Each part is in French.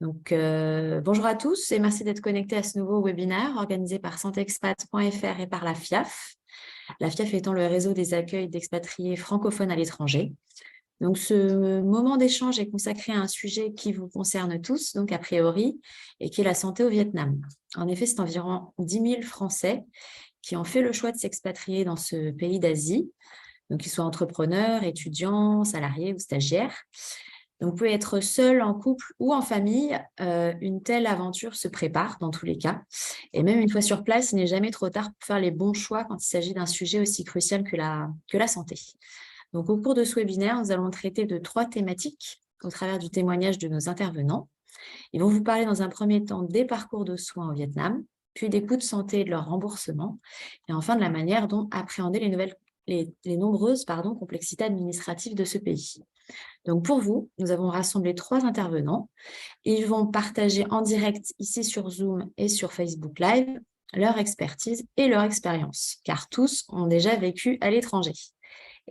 Donc, bonjour à tous et merci d'être connectés à ce nouveau webinaire organisé par santexpat.fr et par la FIAF. La FIAF étant le réseau des accueils d'expatriés francophones à l'étranger. Donc, ce moment d'échange est consacré à un sujet qui vous concerne tous, donc a priori, et qui est la santé au Vietnam. En effet, c'est environ 10 000 Français qui ont fait le choix de s'expatrier dans ce pays d'Asie, donc qu'ils soient entrepreneurs, étudiants, salariés ou stagiaires. Donc, vous pouvez être seul, en couple ou en famille, une telle aventure se prépare dans tous les cas. Et même une fois sur place, il n'est jamais trop tard pour faire les bons choix quand il s'agit d'un sujet aussi crucial que la santé. Donc, au cours de ce webinaire, nous allons traiter de 3 thématiques au travers du témoignage de nos intervenants. Ils vont vous parler dans un premier temps des parcours de soins au Vietnam, puis des coûts de santé et de leur remboursement, et enfin de la manière dont appréhender les nombreuses complexités administratives de ce pays. Donc pour vous, nous avons rassemblé 3 intervenants. Ils vont partager en direct ici sur Zoom et sur Facebook Live leur expertise et leur expérience, car tous ont déjà vécu à l'étranger.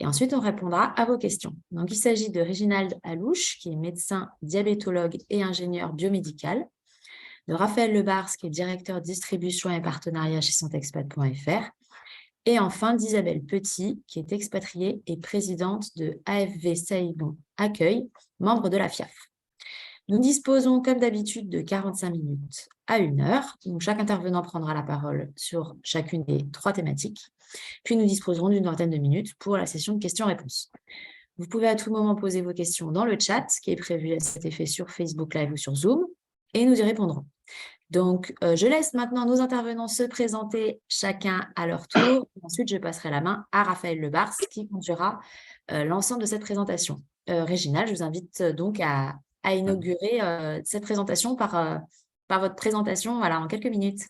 Et ensuite, on répondra à vos questions. Donc, il s'agit de Réginald Alouche, qui est médecin, diabétologue et ingénieur biomédical, de Raphaël Lebars, qui est directeur distribution et partenariat chez santexpat.fr, et enfin d'Isabelle Petit, qui est expatriée et présidente de AFV Saigon Accueil, membre de la FIAF. Nous disposons, comme d'habitude, de 45 minutes à 1 heure. Donc, chaque intervenant prendra la parole sur chacune des 3 thématiques. Puis, nous disposerons d'une vingtaine de minutes pour la session de questions-réponses. Vous pouvez à tout moment poser vos questions dans le chat, qui est prévu à cet effet sur Facebook Live ou sur Zoom, et nous y répondrons. Donc, je laisse maintenant nos intervenants se présenter chacun à leur tour. Ensuite, je passerai la main à Raphaël Lebars, qui conduira l'ensemble de cette présentation. Réginald, je vous invite donc à inaugurer cette présentation par votre présentation en quelques minutes.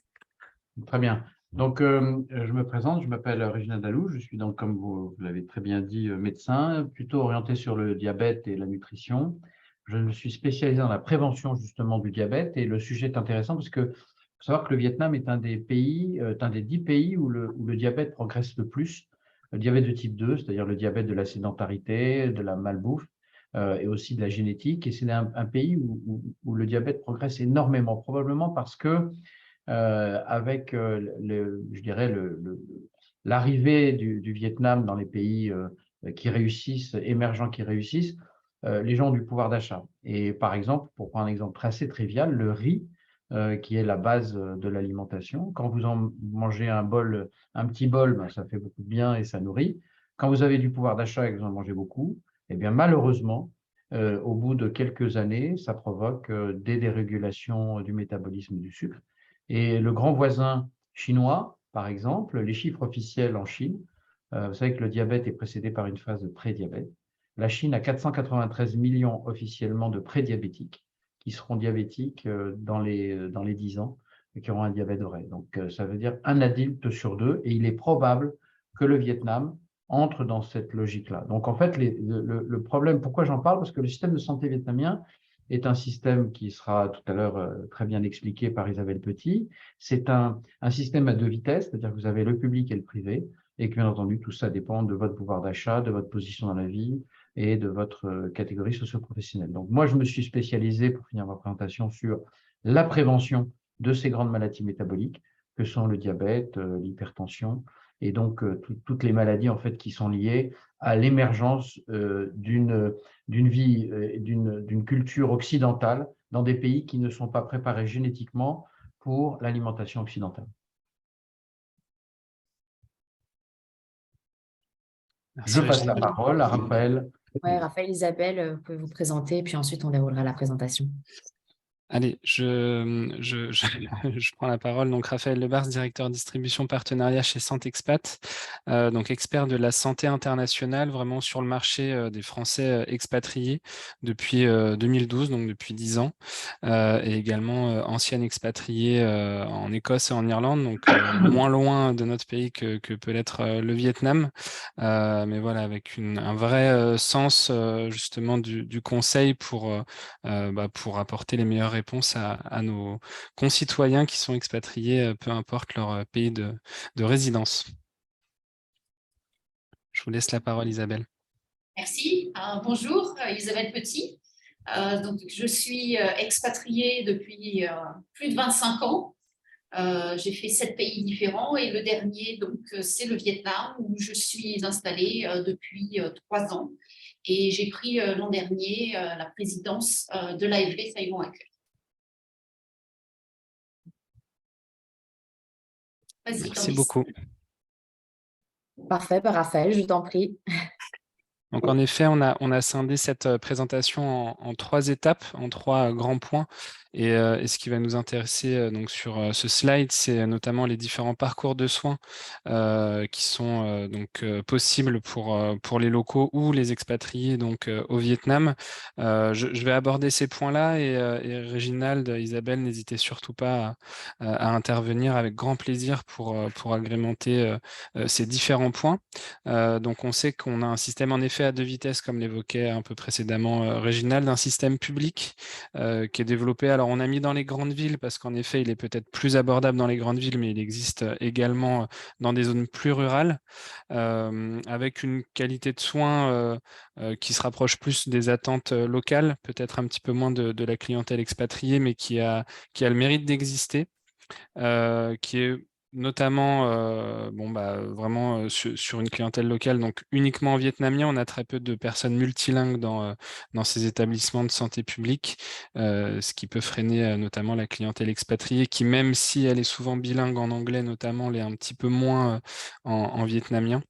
Très bien. Donc, je me présente, je m'appelle Réginald Alouche, je suis donc, comme vous l'avez très bien dit, médecin, plutôt orienté sur le diabète et la nutrition. Je me suis spécialisé dans la prévention justement du diabète et le sujet est intéressant parce que faut savoir que le Vietnam est un des pays, un des 10 pays où le diabète progresse le plus. Le diabète de type 2, c'est-à-dire le diabète de la sédentarité, de la malbouffe et aussi de la génétique. Et c'est un pays où le diabète progresse énormément, probablement parce que avec, je dirais, l'arrivée du Vietnam dans les pays qui réussissent, émergents qui réussissent, les gens ont du pouvoir d'achat. Et par exemple, pour prendre un exemple assez trivial, le riz, qui est la base de l'alimentation, quand vous en mangez un petit bol, ben, ça fait beaucoup de bien et ça nourrit. Quand vous avez du pouvoir d'achat et que vous en mangez beaucoup, eh bien malheureusement, au bout de quelques années, ça provoque des dérégulations du métabolisme du sucre. Et le grand voisin chinois, par exemple, les chiffres officiels en Chine, vous savez que le diabète est précédé par une phase de prédiabète. La Chine a 493 millions officiellement de prédiabétiques qui seront diabétiques dans les 10 ans et qui auront un diabète vrai. Donc, ça veut dire un adulte sur 2 et il est probable que le Vietnam entre dans cette logique-là. Donc, en fait, le problème, pourquoi j'en parle? Parce que le système de santé vietnamien est un système qui sera tout à l'heure très bien expliqué par Isabelle Petit. C'est un système à 2 vitesses, c'est-à-dire que vous avez le public et le privé, et que bien entendu, tout ça dépend de votre pouvoir d'achat, de votre position dans la vie et de votre catégorie socio-professionnelle. Donc moi, je me suis spécialisé, pour finir ma présentation, sur la prévention de ces grandes maladies métaboliques, que sont le diabète, l'hypertension, et donc toutes les maladies en fait qui sont liées à l'émergence d'une vie, d'une culture occidentale dans des pays qui ne sont pas préparés génétiquement pour l'alimentation occidentale. Merci, je passe la parole à Raphaël. Oui, Raphaël, Isabelle, vous pouvez vous présenter, puis ensuite on déroulera la présentation. Allez, je prends la parole. Donc, Raphaël Lebars, directeur distribution partenariat chez Santexpat, donc expert de la santé internationale, vraiment sur le marché des Français expatriés depuis 2012, donc depuis 10 ans, et également ancien expatrié en Écosse et en Irlande, donc moins loin de notre pays que peut l'être le Vietnam, mais voilà, avec un vrai sens justement du conseil pour apporter les meilleures réponse à nos concitoyens qui sont expatriés, peu importe leur pays de résidence. Je vous laisse la parole, Isabelle. Merci. Bonjour, Isabelle Petit. Donc, je suis expatriée depuis plus de 25 ans. J'ai fait 7 pays différents et le dernier, donc, c'est le Vietnam où je suis installée depuis 3 ans. Et j'ai pris l'an dernier la présidence de l'AFB Saigon Accueil. Vas-y, Merci Candice. beaucoup. Parfait, Raphaël, je t'en prie. Donc, en effet, on a scindé cette présentation en 3 étapes, en 3 grands points. Et ce qui va nous intéresser donc sur ce slide, c'est notamment les différents parcours de soins qui sont possibles pour les locaux ou les expatriés donc, au Vietnam. Je vais aborder ces points-là et Réginald, Isabelle, n'hésitez surtout pas à intervenir avec grand plaisir pour agrémenter ces différents points. Donc, on sait qu'on a un système en effet à 2 vitesses, comme l'évoquait un peu précédemment Réginald, un système public qui est développé. Alors, on a mis dans les grandes villes parce qu'en effet, il est peut-être plus abordable dans les grandes villes, mais il existe également dans des zones plus rurales, avec une qualité de soins qui se rapproche plus des attentes locales, peut-être un petit peu moins de la clientèle expatriée, mais qui a le mérite d'exister, qui est notamment vraiment sur une clientèle locale, donc uniquement vietnamien. On a très peu de personnes multilingues dans ces établissements de santé publique, ce qui peut freiner notamment la clientèle expatriée qui, même si elle est souvent bilingue en anglais notamment, l'est un petit peu moins en vietnamien.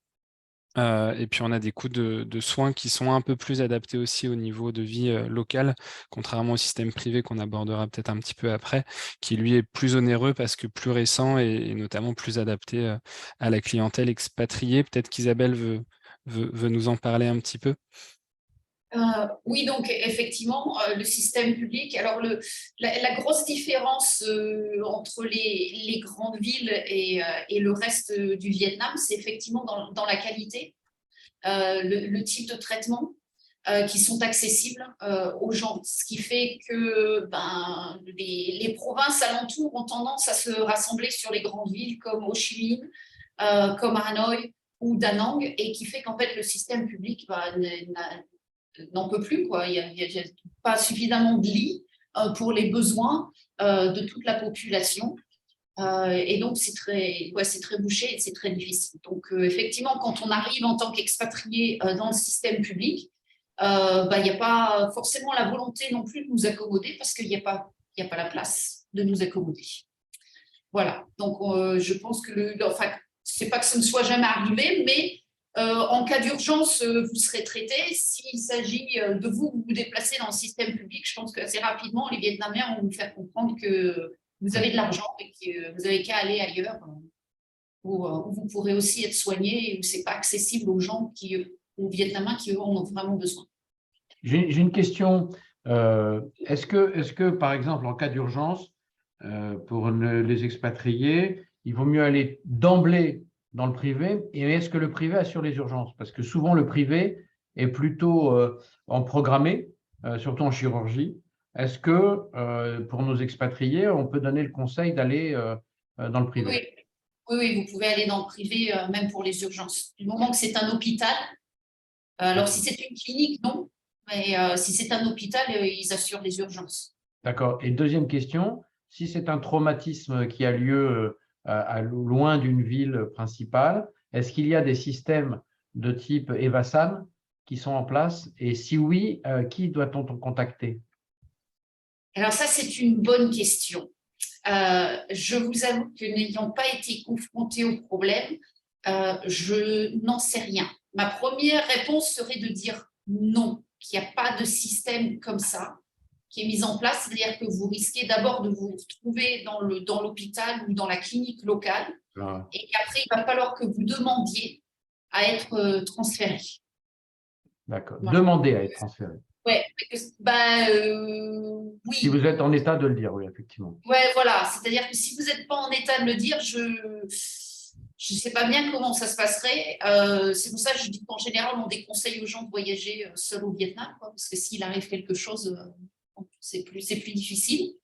Et puis on a des coûts de soins qui sont un peu plus adaptés aussi au niveau de vie local, contrairement au système privé qu'on abordera peut-être un petit peu après, qui lui est plus onéreux parce que plus récent et notamment plus adapté à la clientèle expatriée. Peut-être qu'Isabelle veut nous en parler un petit peu. Oui, donc effectivement, le système public. Alors, la grosse différence entre les grandes villes et le reste du Vietnam, c'est effectivement dans la qualité, le type de traitement qui sont accessibles aux gens. Ce qui fait que les provinces alentours ont tendance à se rassembler sur les grandes villes comme Ho Chi Minh, comme Hanoï ou Da Nang, et qui fait qu'en fait, le système public n'en peut plus, quoi. Il n'y a pas suffisamment de lits pour les besoins de toute la population. Et donc, c'est très bouché et c'est très difficile. Donc, effectivement, quand on arrive en tant qu'expatrié dans le système public, il n'y a pas forcément la volonté non plus de nous accommoder parce qu'il n'y a pas la place de nous accommoder. Voilà. Donc, je pense que c'est pas que ça ne soit jamais arrivé, mais en cas d'urgence, vous serez traité. S'il s'agit de vous déplacer dans le système public, je pense qu'assez rapidement, les Vietnamiens vont vous faire comprendre que vous avez de l'argent et que vous n'avez qu'à aller ailleurs où vous pourrez aussi être soigné et où ce n'est pas accessible aux gens aux Vietnamiens qui en ont vraiment besoin. J'ai une question. Est-ce que, par exemple, en cas d'urgence, pour les expatriés, il vaut mieux aller d'emblée dans le privé, et est-ce que le privé assure les urgences? Parce que souvent, le privé est plutôt en programmé, surtout en chirurgie. Est-ce que, pour nos expatriés, on peut donner le conseil d'aller dans le privé? Oui, vous pouvez aller dans le privé, même pour les urgences. Du moment que c'est un hôpital, alors si c'est une clinique, non, mais si c'est un hôpital, ils assurent les urgences. D'accord. Et deuxième question, si c'est un traumatisme qui a lieu loin d'une ville principale, est-ce qu'il y a des systèmes de type Evasam qui sont en place? Et si oui, qui doit-on contacter? Alors ça, c'est une bonne question. Je vous avoue que n'ayant pas été confrontée au problème, je n'en sais rien. Ma première réponse serait de dire non, qu'il n'y a pas de système comme ça qui est mis en place, c'est-à-dire que vous risquez d'abord de vous retrouver dans l'hôpital ou dans la clinique locale, et qu'après, il va falloir que vous demandiez à être transféré. D'accord. Voilà. Demandez à être transféré. Oui. Si vous êtes en état de le dire, oui, effectivement. Oui, voilà. C'est-à-dire que si vous n'êtes pas en état de le dire, je ne sais pas bien comment ça se passerait. C'est pour ça que je dis qu'en général, on déconseille aux gens de voyager seuls au Vietnam, quoi, parce que s'il arrive quelque chose, c'est plus difficile.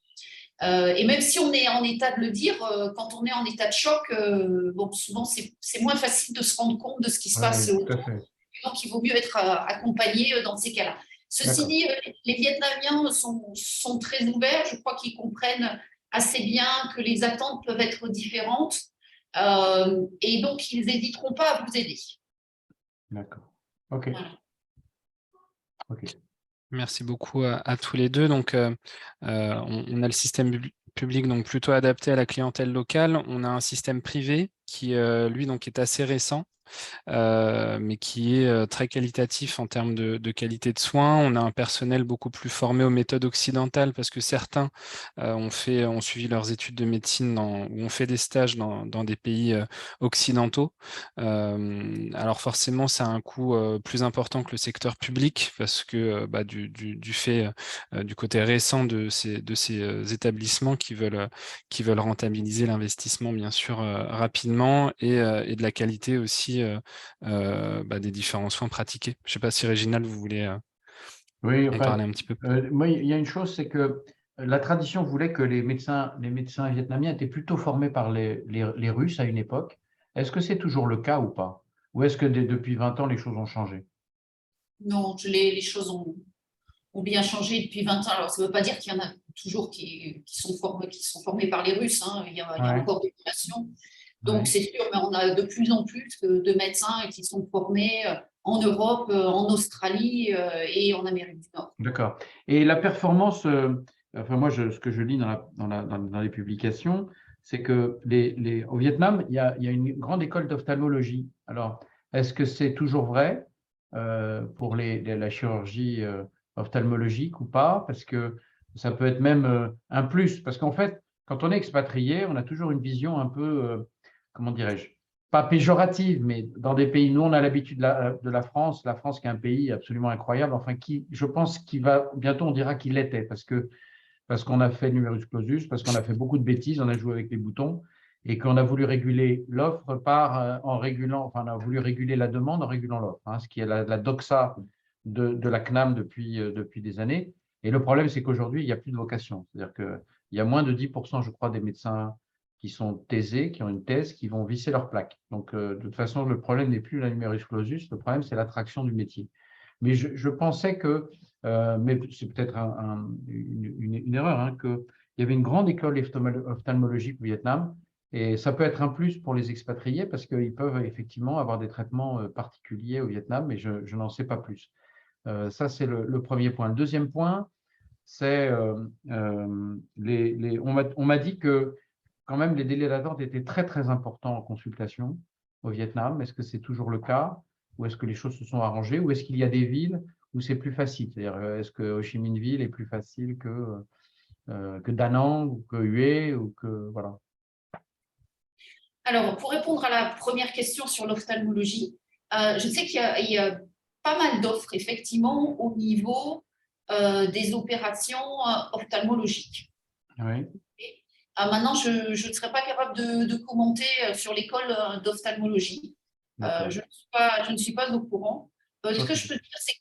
Et même si on est en état de le dire, quand on est en état de choc, souvent, c'est moins facile de se rendre compte de ce qui se passe autour. Donc, il vaut mieux être accompagné dans ces cas-là. Ceci dit, les Vietnamiens sont très ouverts. Je crois qu'ils comprennent assez bien que les attentes peuvent être différentes. Et donc, ils n'hésiteront pas à vous aider. D'accord. OK. Voilà. OK. Merci beaucoup à tous les deux. Donc, on a le système public donc plutôt adapté à la clientèle locale. On a un système privé qui, lui, donc, est assez récent. Mais qui est très qualitatif en termes de qualité de soins. On a un personnel beaucoup plus formé aux méthodes occidentales parce que certains ont suivi leurs études de médecine ou ont fait des stages dans des pays occidentaux. Alors forcément, ça a un coût plus important que le secteur public parce que du fait du côté récent de ces établissements qui veulent rentabiliser l'investissement, bien sûr, rapidement et de la qualité aussi des différents soins pratiqués. Je ne sais pas si, Réginald, vous voulez Oui, en parler un petit peu. moi, il y a une chose, c'est que la tradition voulait que les médecins vietnamiens étaient plutôt formés par les Russes à une époque. Est-ce que c'est toujours le cas ou pas? Ou est-ce que depuis 20 ans, les choses ont changé? Non, les choses ont bien changé depuis 20 ans. Alors, ça ne veut pas dire qu'il y en a toujours qui sont formés par les Russes. Hein. Il y a encore des formations. Donc, c'est sûr, mais on a de plus en plus de médecins qui sont formés en Europe, en Australie et en Amérique du Nord. D'accord. Et la performance, enfin moi, ce que je lis dans les publications, c'est que au Vietnam, il y a une grande école d'ophtalmologie. Alors, est-ce que c'est toujours vrai pour la chirurgie ophtalmologique ou pas? Parce que ça peut être même un plus. Parce qu'en fait, quand on est expatrié, on a toujours une vision un peu, comment dirais-je, pas péjorative, mais dans des pays, nous on a l'habitude de la France qui est un pays absolument incroyable, enfin je pense qu'il va, bientôt on dira qu'il l'était, parce qu'on a fait numerus clausus, parce qu'on a fait beaucoup de bêtises, on a joué avec les boutons, et qu'on a voulu réguler l'offre en régulant, enfin on a voulu réguler la demande en régulant l'offre, hein, ce qui est la doxa de la CNAM depuis des années. Et le problème, c'est qu'aujourd'hui, il n'y a plus de vocation. C'est-à-dire qu'il y a moins de 10%, je crois, des médecins qui sont thésés, qui ont une thèse, qui vont visser leur plaque. Donc, de toute façon, le problème n'est plus la numerus clausus, le problème, c'est l'attraction du métier. Mais je pensais que, mais c'est peut-être une erreur, hein, qu'il y avait une grande école ophtalmologique au Vietnam, et ça peut être un plus pour les expatriés parce qu'ils peuvent effectivement avoir des traitements particuliers au Vietnam, mais je n'en sais pas plus. Ça, c'est le premier point. Le deuxième point, c'est on m'a dit que quand même les délais d'attente étaient très très importants en consultation au Vietnam. Est-ce que c'est toujours le cas ou est-ce que les choses se sont arrangées ou est-ce qu'il y a des villes où c'est plus facile? C'est-à-dire, est-ce que Ho Chi Minh Ville est plus facile que Da Nang ou que Hue ou que voilà? Alors, pour répondre à la première question sur l'ophtalmologie, je sais qu'il y a pas mal d'offres effectivement au niveau des opérations ophtalmologiques. Oui. Maintenant, je ne serais pas capable de commenter sur l'école d'ophtalmologie. Je ne suis pas au courant. Ce que je peux dire, c'est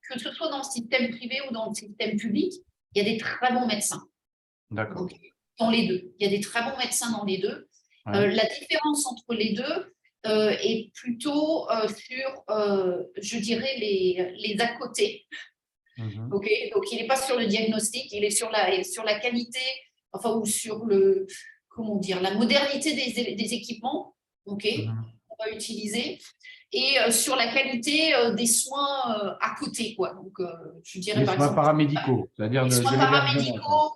que ce soit dans le système privé ou dans le système public, il y a des très bons médecins. D'accord. Donc, dans les deux. Il y a des très bons médecins dans les deux. La différence entre les deux est plutôt sur, je dirais, les à côté. Okay, donc, il n'est pas sur le diagnostic, il est sur la qualité, enfin, ou sur la modernité des équipements qu'on va utiliser, et sur la qualité des soins à côté, quoi. Donc, je dirais, les par soins exemple, paramédicaux, c'est-à-dire les soins l'hébergement. paramédicaux,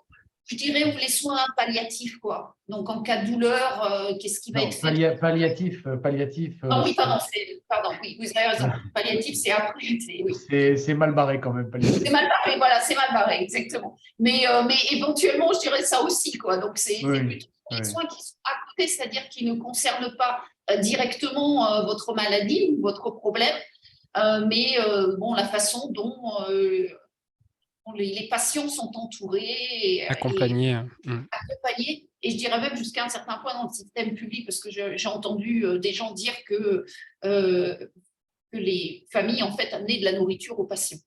je dirais, ou les soins palliatifs, quoi. Donc, en cas de douleur, qu'est-ce qui va être fait? Palliatif. Oui, pardon, oui, vous avez raison. Palliatif, c'est après. Oui. C'est mal barré quand même, palliatif. C'est mal barré, voilà, c'est mal barré, exactement. Mais éventuellement, je dirais ça aussi, quoi. Donc, c'est plutôt des soins qui sont à côté, c'est-à-dire qui ne concernent pas directement votre maladie ou votre problème, mais la façon dont les patients sont entourés accompagnés. Accompagnés, et je dirais même jusqu'à un certain point dans le système public, parce que j'ai entendu des gens dire que les familles, en fait, amenaient de la nourriture aux patients.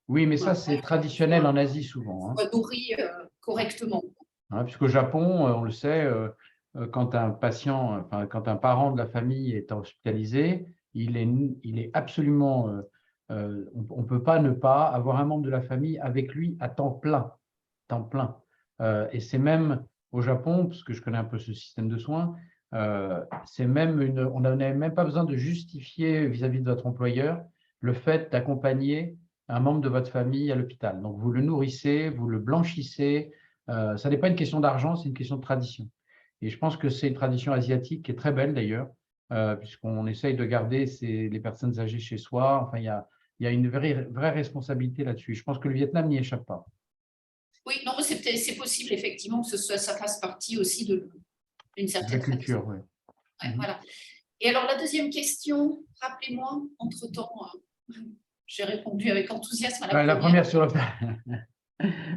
Oui, mais ça, c'est traditionnel en Asie souvent. Hein. Nourri correctement. Hein, puisqu'au Japon, on le sait, quand un patient, enfin, quand un parent de la famille est hospitalisé, il est absolument on ne peut pas ne pas avoir un membre de la famille avec lui à temps plein. Temps plein. Et c'est même au Japon, parce que je connais un peu ce système de soins, c'est même on n'a même pas besoin de justifier vis-à-vis de votre employeur le fait d'accompagner un membre de votre famille à l'hôpital. Donc, vous le nourrissez, vous le blanchissez. Ça n'est pas une question d'argent, c'est une question de tradition. Et je pense que c'est une tradition asiatique qui est très belle d'ailleurs, puisqu'on essaye de garder les personnes âgées chez soi. Enfin, il y a une vraie responsabilité là-dessus. Je pense que le Vietnam n'y échappe pas. Oui, non, mais c'est possible effectivement que ça fasse partie aussi d'une certaine La culture, oui. Ouais, voilà. Et alors, la deuxième question, rappelez-moi, entre-temps, j'ai répondu avec enthousiasme à la La première. première sur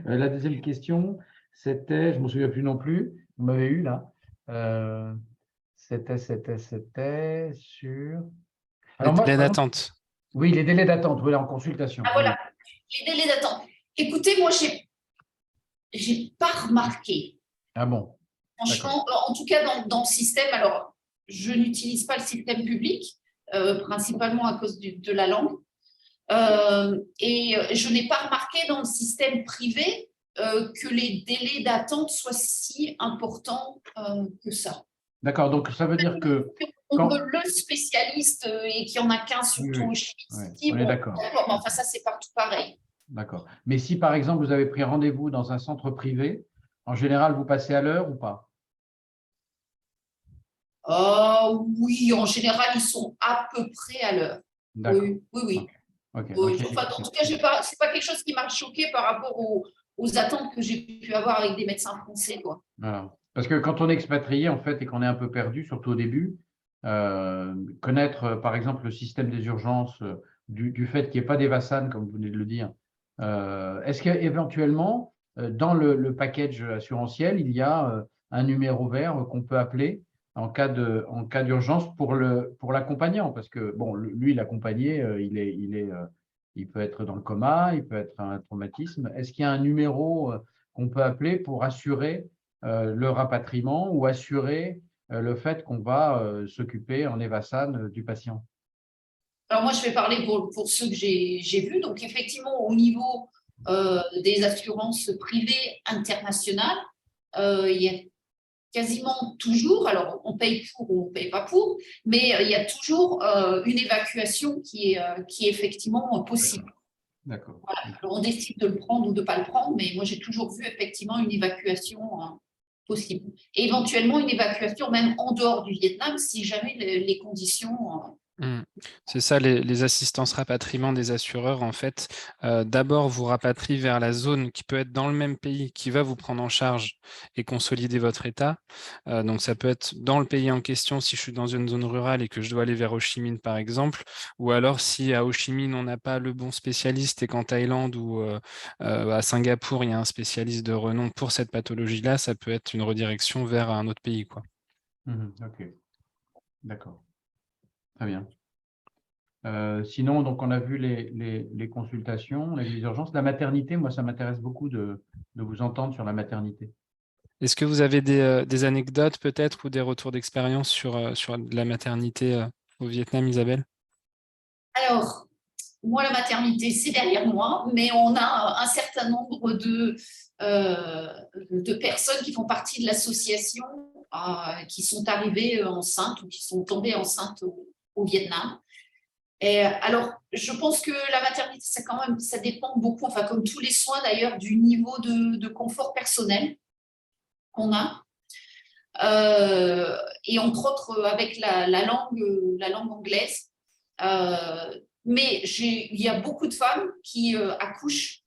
la deuxième question, c'était, je ne me souviens plus non plus, vous m'avez eu là. C'était sur… Les moi, délais par exemple, d'attente. oui, les délais d'attente, voilà, en consultation. Ah voilà, les délais d'attente. Écoutez, moi, j'ai pas remarqué. Ah bon, Franchement, en tout cas, dans le système, alors, je n'utilise pas le système public, principalement à cause de la langue. Et je n'ai pas remarqué dans le système privé que les délais d'attente soient si importants que ça. d'accord, donc ça veut dire que… On veut le spécialiste et qu'il n'y en a qu'un surtout au Oui, Chili. on est d'accord. Mais enfin, ça, c'est partout pareil. D'accord. Mais si, par exemple, vous avez pris rendez-vous dans un centre privé, en général, vous passez à l'heure ou pas? Oui, en général, ils sont à peu près à l'heure. D'accord. Oui. Ok. Oui. Enfin, en tout cas, ce n'est pas quelque chose qui m'a choqué par rapport aux attentes que j'ai pu avoir avec des médecins français, quoi. Voilà. Parce que quand on est expatrié, en fait, et qu'on est un peu perdu, surtout au début, connaître, par exemple, le système des urgences, du fait qu'il n'y ait pas d'Evasan, comme vous venez de le dire, est-ce qu'éventuellement, dans le package assurantiel, il y a un numéro vert qu'on peut appeler en cas d'urgence pour l'accompagnant? Parce que, bon, lui, l'accompagné, il peut être dans le coma, il peut être un traumatisme. Est-ce qu'il y a un numéro qu'on peut appeler pour assurer le rapatriement ou assurer le fait qu'on va s'occuper en Evasan du patient? Alors moi, je vais parler pour ceux que j'ai vus. Donc effectivement, au niveau des assurances privées internationales, il y a quasiment toujours, alors on paye pour ou on ne paye pas pour, mais il y a toujours une évacuation qui est effectivement possible. D'accord. Voilà. Alors on décide de le prendre ou de ne pas le prendre, mais moi j'ai toujours vu effectivement une évacuation possible. Et éventuellement une évacuation même en dehors du Vietnam si jamais les conditions… C'est ça, les assistances rapatriement des assureurs, en fait, d'abord vous rapatrient vers la zone qui peut être dans le même pays, qui va vous prendre en charge et consolider votre état. Donc ça peut être dans le pays en question si je suis dans une zone rurale et que je dois aller vers Ho Chi Minh par exemple, ou alors si à Ho Chi Minh on n'a pas le bon spécialiste et qu'en Thaïlande ou à Singapour il y a un spécialiste de renom pour cette pathologie-là, ça peut être une redirection vers un autre pays, quoi. Ok, d'accord. Très bien. Sinon, donc, on a vu les consultations, on a vu les urgences. La maternité, moi, ça m'intéresse beaucoup de vous entendre sur la maternité. Est-ce que vous avez des anecdotes peut-être ou des retours d'expérience sur la maternité au Vietnam, Isabelle? Alors, moi, la maternité, c'est derrière moi, mais on a un certain nombre de personnes qui font partie de l'association qui sont arrivées enceintes ou qui sont tombées enceintes au Vietnam. Et alors, je pense que la maternité, ça dépend beaucoup, enfin, comme tous les soins d'ailleurs, du niveau de confort personnel qu'on a. Et entre autres, avec la langue anglaise. Mais il y a beaucoup de femmes qui accouchent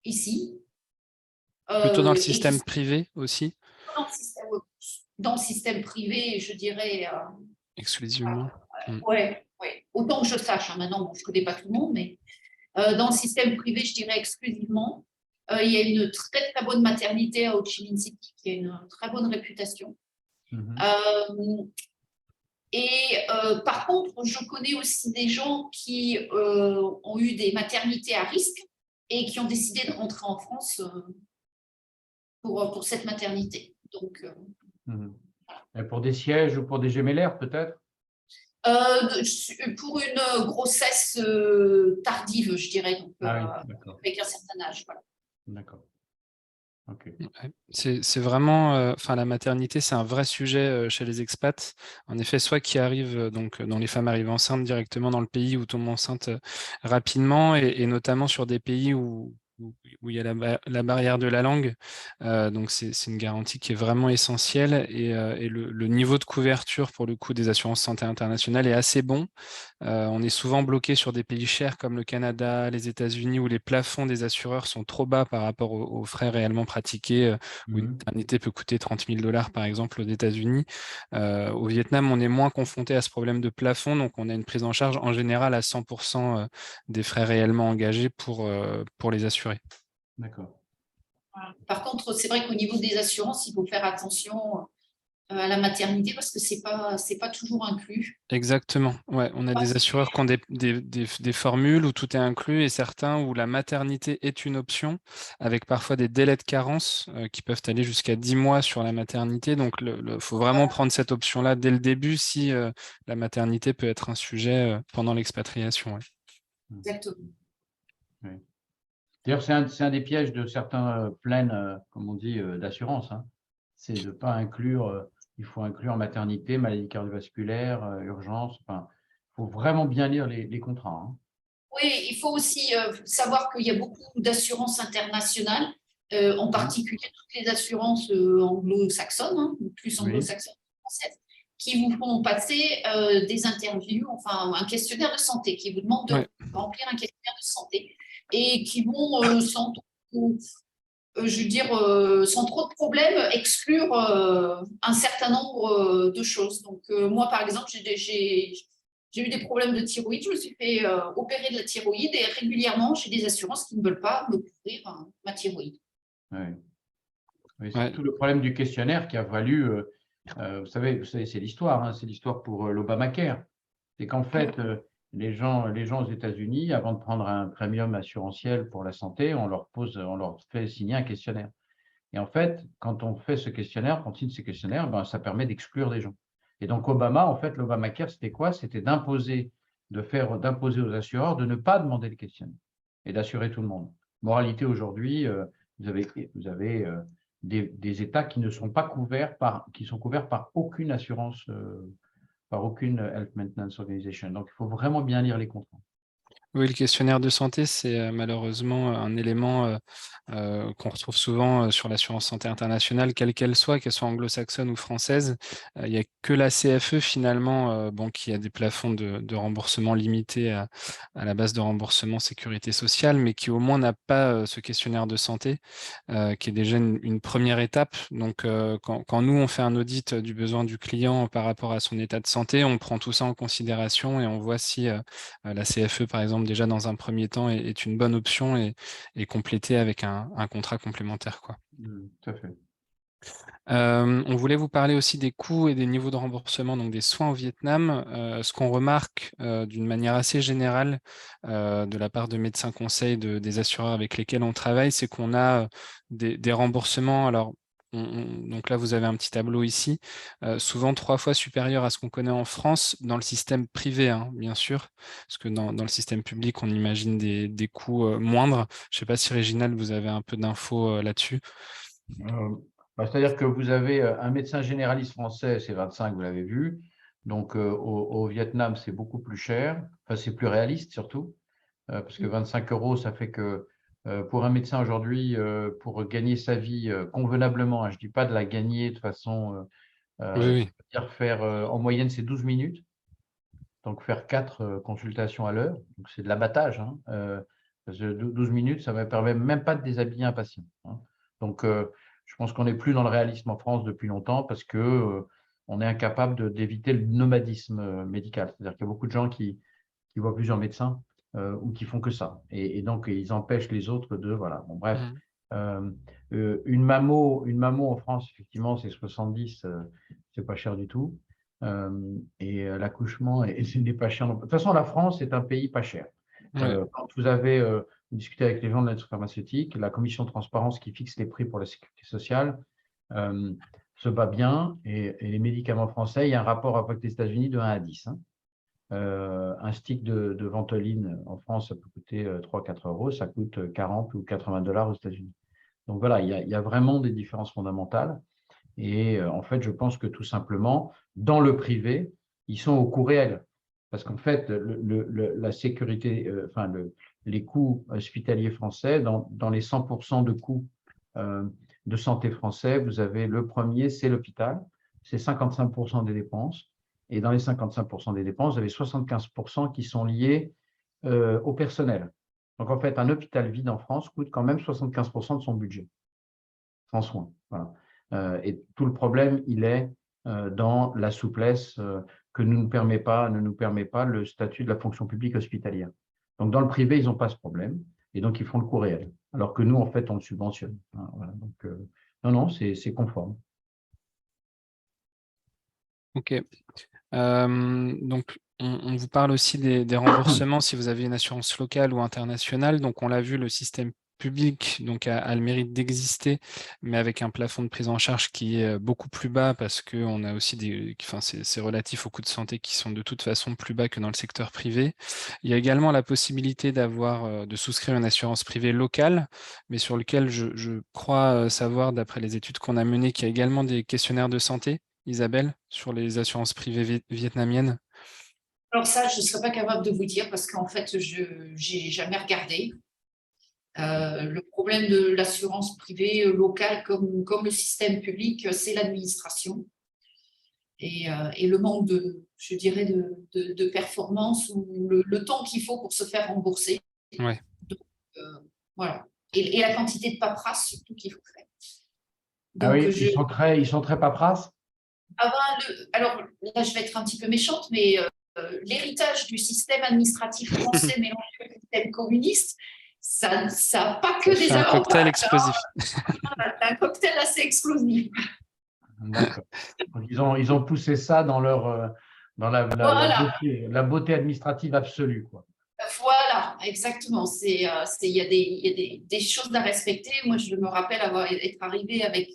ici. Plutôt dans le système privé aussi, Dans le système privé, je dirais. exclusivement. Ouais. Autant que je sache, hein, maintenant, bon, je ne connais pas tout le monde, mais dans le système privé, je dirais exclusivement. Il y a une très, très bonne maternité à Ho Chi Minh City qui a une très bonne réputation. Et par contre, je connais aussi des gens qui ont eu des maternités à risque et qui ont décidé de rentrer en France pour cette maternité. Donc, Et pour des sièges ou pour des gémellaires, peut-être? Pour une grossesse tardive, je dirais, donc Ah oui, d'accord. avec un certain âge. Voilà. D'accord. Ok. Ouais. C'est vraiment, enfin la maternité, c'est un vrai sujet chez les expats. En effet, soit qui arrivent, donc dont les femmes arrivent enceintes directement dans le pays ou tombent enceintes rapidement, et notamment sur des pays où il y a la barrière de la langue. Donc c'est une garantie qui est vraiment essentielle, et le niveau de couverture pour le coup des assurances santé internationales est assez bon. On est souvent bloqué sur des pays chers comme le Canada, les États-Unis, où les plafonds des assureurs sont trop bas par rapport aux frais réellement pratiqués, où une Mhm. maternité peut coûter 30 000 $ par exemple aux États-Unis. Au Vietnam, on est moins confronté à ce problème de plafond, donc on a une prise en charge en général à 100% des frais réellement engagés pour les assurés. D'accord. Voilà. Par contre, c'est vrai qu'au niveau des assurances, il faut faire attention à la maternité parce que c'est pas toujours inclus. Exactement. Ouais, on a des assureurs qui ont des formules où tout est inclus, et certains où la maternité est une option, avec parfois des délais de carence qui peuvent aller jusqu'à 10 mois sur la maternité. Donc, il faut vraiment prendre cette option-là dès le début si la maternité peut être un sujet pendant l'expatriation. Ouais. Exactement. Oui. D'ailleurs, c'est un des pièges de certains plans, comme on dit, d'assurance, hein. C'est de ne pas inclure, il faut inclure maternité, maladie cardiovasculaire, urgence. Enfin, il faut vraiment bien lire les contrats, hein. Oui, il faut aussi savoir qu'il y a beaucoup d'assurances internationales, en Mhm. particulier toutes les assurances anglo-saxonnes, hein, ou plus Oui, anglo-saxonnes que françaises, qui vous font passer des interviews, enfin un questionnaire de santé, qui vous demande de Ouais. remplir un questionnaire de santé et qui vont je veux dire, sans trop de problèmes, exclure un certain nombre de choses. Donc, moi, par exemple, j'ai eu des problèmes de thyroïde, je me suis fait opérer de la thyroïde et régulièrement, j'ai des assurances qui ne veulent pas me couvrir ma thyroïde. oui. Oui, c'est Ouais. tout le problème du questionnaire qui a valu, vous savez, c'est l'histoire, hein, c'est l'histoire pour l'Obamacare. C'est qu'en fait, les gens aux États-Unis, avant de prendre un premium assurantiel pour la santé, on leur fait signer un questionnaire. Et en fait, quand on fait ce questionnaire, quand on signe ce questionnaire, ben, ça permet d'exclure des gens. Et donc, Obama, en fait, l'Obamacare, c'était quoi? C'était d'imposer aux assureurs de ne pas demander le questionnaire et d'assurer tout le monde. Moralité aujourd'hui, vous avez des États qui ne sont pas couverts qui sont couverts par aucune assurance, par aucune Health Maintenance Organization. Donc, il faut vraiment bien lire les contrats. Oui, le questionnaire de santé, c'est malheureusement un élément qu'on retrouve souvent sur l'assurance santé internationale, quelle qu'elle soit anglo-saxonne ou française. Il n'y a que la CFE finalement, qui a des plafonds de remboursement limités à la base de remboursement sécurité sociale, mais qui au moins n'a pas ce questionnaire de santé, qui est déjà une première étape. Donc, quand nous, on fait un audit du besoin du client par rapport à son état de santé, on prend tout ça en considération et on voit si la CFE, par exemple, déjà dans un premier temps, est une bonne option et complétée avec un contrat complémentaire, quoi. Tout à fait. On voulait vous parler aussi des coûts et des niveaux de remboursement, donc des soins au Vietnam. Ce qu'on remarque d'une manière assez générale de la part de médecins conseils des assureurs avec lesquels on travaille, c'est qu'on a des remboursements. Alors, donc là, vous avez un petit tableau ici, souvent 3 fois supérieur à ce qu'on connaît en France dans le système privé, hein, bien sûr, parce que dans le système public, on imagine des coûts moindres. Je ne sais pas si, Réginald, vous avez un peu d'infos là-dessus. C'est-à-dire que vous avez un médecin généraliste français, c'est 25, vous l'avez vu. Donc, au Vietnam, c'est beaucoup plus cher. Enfin, c'est plus réaliste surtout, parce que 25 euros, ça fait que pour un médecin aujourd'hui, pour gagner sa vie convenablement, hein, je ne dis pas de la gagner de façon, Oui, oui. c'est-à-dire faire en moyenne, c'est 12 minutes. Donc, faire 4 consultations à l'heure. Donc, c'est de l'abattage, hein. Parce que 12 minutes, ça ne me permet même pas de déshabiller un patient, hein. Donc, je pense qu'on n'est plus dans le réalisme en France depuis longtemps parce que on est incapable d'éviter le nomadisme médical. C'est-à-dire qu'il y a beaucoup de gens qui voient plusieurs médecins ou qui font que ça. Et donc, ils empêchent les autres de… Voilà. Bon, bref. Mhm. Une mammo en France, effectivement, c'est 70, c'est pas cher du tout. Et l'accouchement n'est pas cher non plus. De toute façon, la France est un pays pas cher. Ouais. Quand vous discutez avec les gens de l'industrie pharmaceutique, la commission de transparence qui fixe les prix pour la sécurité sociale se bat bien. Et les médicaments français, il y a un rapport avec les États-Unis de 1 à 10, hein. Un stick de Ventoline en France, ça peut coûter 3-4 euros, ça coûte 40 ou 80 $ aux États-Unis. Donc voilà, il y a vraiment des différences fondamentales. Et en fait, je pense que tout simplement, dans le privé, ils sont au coût réel. Parce qu'en fait, la sécurité, les coûts hospitaliers français, dans les 100% de coûts de santé français, vous avez le premier, c'est l'hôpital, c'est 55% des dépenses. Et dans les 55% des dépenses, vous avez 75% qui sont liés au personnel. Donc en fait, un hôpital vide en France coûte quand même 75% de son budget, sans soins. Voilà. Et tout le problème, il est dans la souplesse que ne nous permet pas le statut de la fonction publique hospitalière. Donc, dans le privé, ils n'ont pas ce problème, et donc ils font le coût réel, alors que nous, en fait, on le subventionne. Voilà. Donc, non, c'est conforme. Ok. Donc, on vous parle aussi des remboursements si vous avez une assurance locale ou internationale. Donc, on l'a vu, le système public donc, a le mérite d'exister, mais avec un plafond de prise en charge qui est beaucoup plus bas parce qu'on a aussi c'est relatif aux coûts de santé qui sont de toute façon plus bas que dans le secteur privé. Il y a également la possibilité de souscrire une assurance privée locale, mais sur lequel je crois savoir, d'après les études qu'on a menées, qu'il y a également des questionnaires de santé. Isabelle, sur les assurances privées vietnamiennes? Alors ça, je ne serais pas capable de vous dire parce qu'en fait, je n'ai jamais regardé. Le problème de l'assurance privée locale comme le système public, c'est l'administration et le manque je dirais, de performance ou le temps qu'il faut pour se faire rembourser. Ouais. Donc, voilà. Et la quantité de paperasse surtout qu'il faut faire. Donc, oui, ils sont très paperasses. Alors là, je vais être un petit peu méchante, mais l'héritage du système administratif français mélangé avec le système communiste, ça n'a pas que des avantages. Un cocktail explosif. Un cocktail assez explosif. D'accord. Donc, ils ont poussé ça dans la beauté administrative absolue, quoi. Voilà, exactement. Il y a des choses à respecter. Moi, je me rappelle être arrivée avec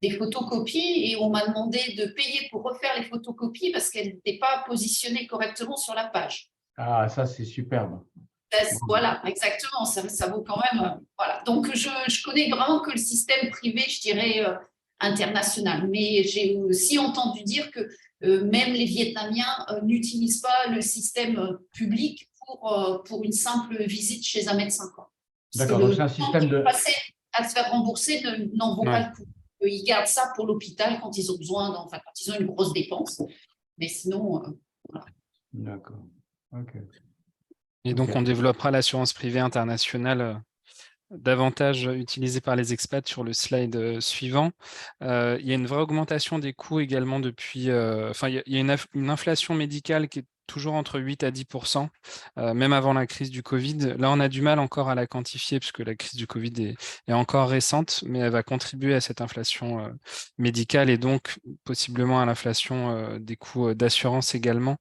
des photocopies et on m'a demandé de payer pour refaire les photocopies parce qu'elles n'étaient pas positionnées correctement sur la page. Ah, ça, c'est superbe. Voilà, exactement. Ça vaut quand même. Voilà. Donc, je connais vraiment que le système privé, je dirais, international. Mais j'ai aussi entendu dire que même les Vietnamiens n'utilisent pas le système public pour une simple visite chez un médecin. D'accord, donc c'est un système de… Passer à se faire rembourser n'en vaut pas le coup. Ils gardent ça pour l'hôpital quand ils ont besoin, quand ils ont une grosse dépense. Mais sinon, voilà. D'accord, ok. Et donc, on développera l'assurance privée internationale davantage utilisée par les expats sur le slide suivant. Il y a une vraie augmentation des coûts également depuis… il y a une inflation médicale qui est toujours entre 8 à 10%, même avant la crise du Covid. Là, on a du mal encore à la quantifier puisque la crise du Covid est encore récente, mais elle va contribuer à cette inflation médicale et donc possiblement à l'inflation des coûts d'assurance également.